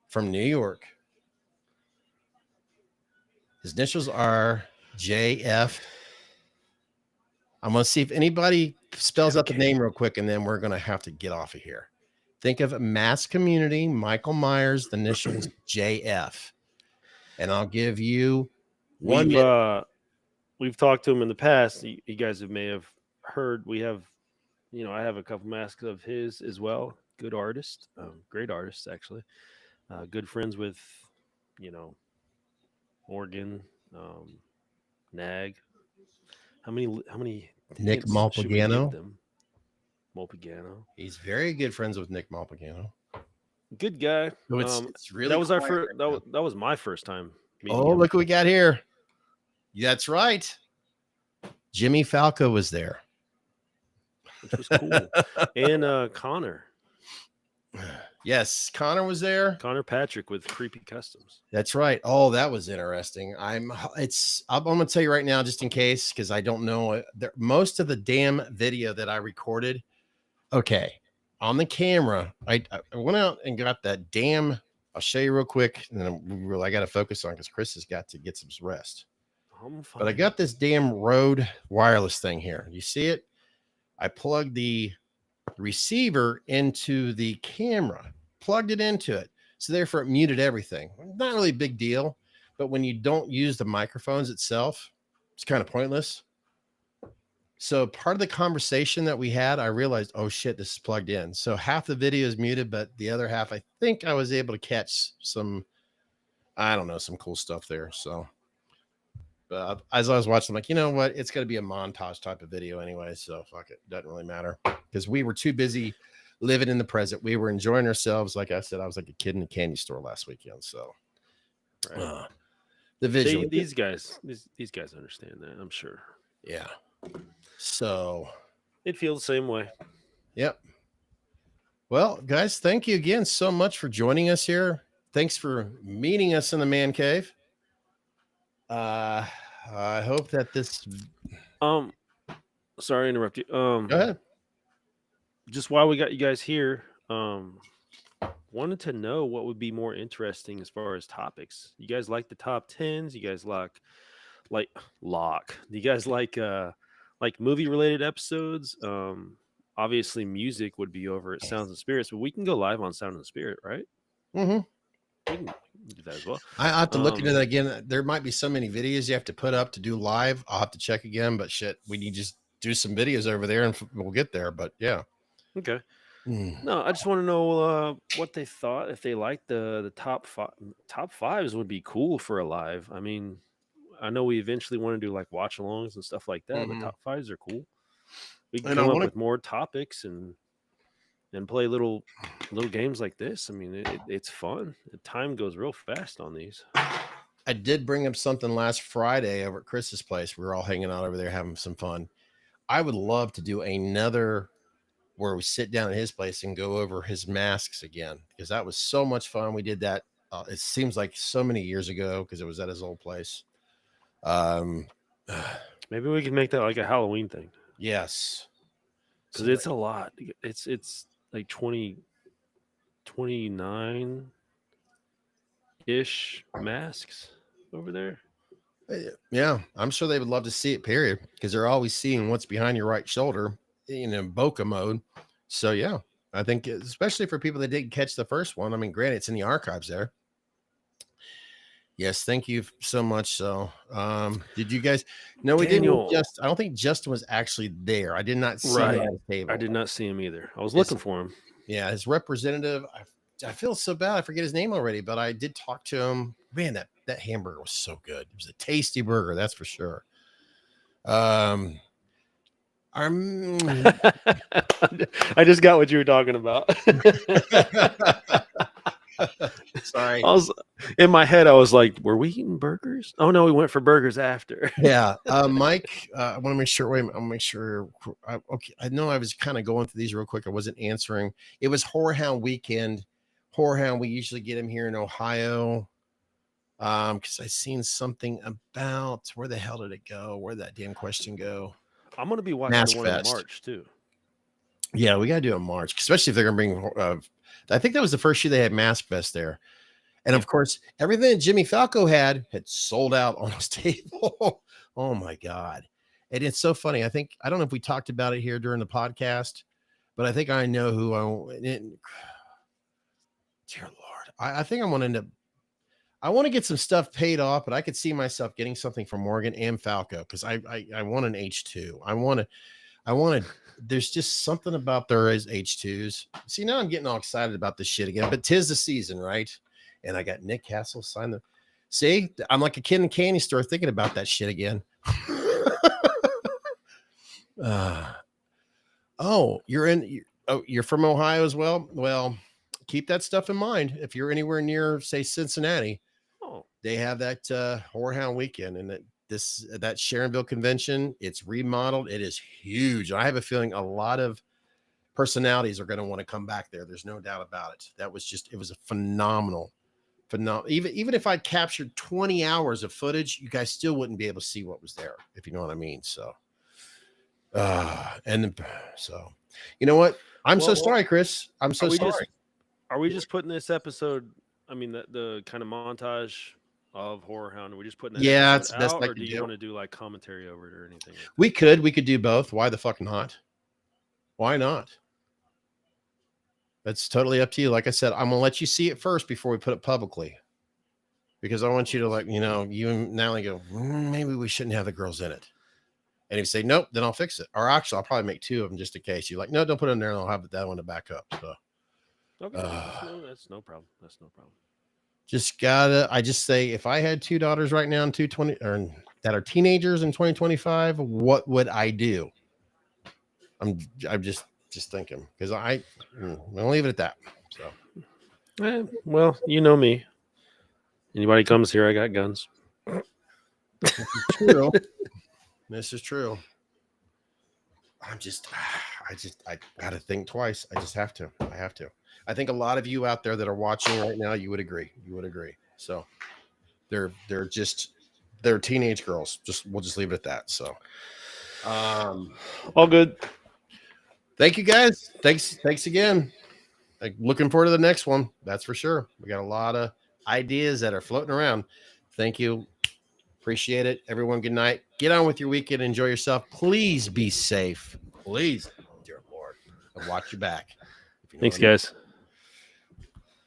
from New York. His initials are JF. I'm going to see if anybody spells out the name real quick, and then we're going to have to get off of here. Think of mask community, Michael Myers, the initials JF. And I'll give you 1 minute. We've talked to him in the past. You guys may have heard. We have, I have a couple masks of his as well. Good artist, great artist actually. Good friends with, you know, Morgan, Nag. How many Nick hints should we give Malpagano. them? Mulpigano. He's very good friends with Nick Malpagano. Good guy. So it's really That was our quiet first. right now. That was my first time meeting Oh, him, look what we got here. That's right. Jimmy Falco was there. which was cool. And Connor Yes, Connor was there. Patrick with Creepy Customs. That's right. Oh, that was interesting. I'm gonna tell you right now, just in case, because I don't know. Most of the damn video that I recorded, okay, on the camera, I went out and got that damn. I'll show you real quick, and then I got to focus on because Chris has got to get some rest. But I got this damn Rode wireless thing here. You see it? I plugged the receiver into the camera, plugged it into it. So therefore it muted everything. Not really a big deal, but when you don't use the microphones itself, it's kind of pointless. So part of the conversation that we had, I realized, oh shit, this is plugged in. So half the video is muted, but the other half, I think I was able to catch some, I don't know, some cool stuff there. So but as I was watching, I'm like, you know what? It's going to be a montage type of video anyway. So fuck it. Doesn't really matter because we were too busy living in the present. We were enjoying ourselves. Like I said, I was like a kid in a candy store last weekend. So Right. the visual. These guys understand that, I'm sure. Yeah. So It feels the same way. yep. Well, guys, thank you again so much for joining us here. Thanks for meeting us in the man cave. I hope that this. Sorry to interrupt you. Go ahead. Just while we got you guys here, wanted to know what would be more interesting as far as topics. You guys like the top 10s? You guys like do you guys like movie related episodes? Obviously music would be over at Sounds and Spirits, but we can go live on Sound and Spirit, right? Mm-hmm. We can do that as well. I have to look into that again. There might be so many videos you have to put up to do live. I'll have to check again, but shit, we need to just do some videos over there and we'll get there. But yeah. Okay. No, I just want to know what they thought. If they liked the top fives would be cool for a live. I mean, I know we eventually want to do like watch alongs and stuff like that, but top fives are cool. We can come up with more topics and play little games like this. I mean, it's fun. The time goes real fast on these. I did bring up something last Friday over at Chris's place. We were all hanging out over there having some fun. I would love to do another where we sit down at his place and go over his masks again, because that was so much fun. We did that. It seems like so many years ago because it was at his old place. Maybe we can make that like a Halloween thing. Yes. Because it's a lot. It's like 29-ish masks over there. Yeah, I'm sure they would love to see it, period, because they're always seeing what's behind your right shoulder in bokeh mode. So yeah, I think especially for people that didn't catch the first one. I mean, granted, it's in the archives there. Yes, thank you so much. So did you guys know we didn't just I don't think Justin was actually there. I did not see him on the table. I did not see him either. I was looking for him. Yeah, his representative, I feel so bad. I forget his name already, but I did talk to him. Man, that hamburger was so good. It was a tasty burger, that's for sure. I just got what you were talking about. Sorry. I was in my head. I was like, "Were we eating burgers? Oh no, we went for burgers after." Yeah, Mike. I want to make sure. Wait, I'll make sure. Okay, I know I was kind of going through these real quick. I wasn't answering. It was Whorehound weekend. Whorehound. We usually get him here in Ohio. Because I seen something about where the hell did it go? Where did that damn question go? I'm gonna be watching the one in March too. Yeah, we gotta do it in March, especially if they're gonna bring. I think that was the first year they had Mask Fest there. And of course, everything that Jimmy Falco had sold out on his table. Oh my God. And it's so funny. I don't know if we talked about it here during the podcast, but I think I know who dear Lord. I think I'm going to end up, I want to get some stuff paid off, but I could see myself getting something from Morgan and Falco because I want an H2. I want to, there's just something about their H2s. See, now I'm getting all excited about this shit again, but 'tis the season, right? and I got Nick Castle sign the. See, I'm like a kid in a candy store thinking about that shit again. Oh, you're from Ohio as well. Well, keep that stuff in mind. If you're anywhere near, say, Cincinnati, they have that Whorehound weekend, and that Sharonville convention. It's remodeled. It is huge. I have a feeling a lot of personalities are going to want to come back there. There's no doubt about it. It was a phenomenal. Even if I captured 20 hours of footage, you guys still wouldn't be able to see what was there, if you know what I mean. So, you know what? I'm so sorry, Chris. I'm so sorry. Are we just putting this episode? I mean, the kind of montage of Whorehound. Are we just putting that that's the best out, I or can do you do. want to do like commentary over it or anything? We could do both. Why the fuck not? Why not? That's totally up to you. Like I said, I'm gonna let you see it first before we put it publicly, because I want you to, like, you and Natalie go, maybe we shouldn't have the girls in it. And if you say nope, then I'll fix it. Or actually, I'll probably make 2 of them just in case. You're like, no, don't put it in there, and I'll have that one to back up. So, okay, that's no problem. That's no problem. I just say, if I had 2 daughters right now in 220 or that are teenagers in 2025, what would I do? I'm just thinking, because I'll leave it at that. So, well, you know me. Anybody comes here, I got guns. True. This is true. I gotta think twice. I just have to. I think a lot of you out there that are watching right now, you would agree. So they're teenage girls. We'll just leave it at that. So all good. Thank you guys. Thanks again. Looking forward to the next one. That's for sure. We got a lot of ideas that are floating around. Thank you. Appreciate it. Everyone, good night. Get on with your weekend. Enjoy yourself. Please be safe. Please, dear Lord. And watch your back. Thanks, guys.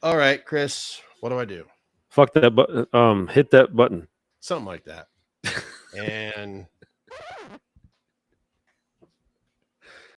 All right, Chris. What do I do? Fuck that button. Hit that button. Something like that. And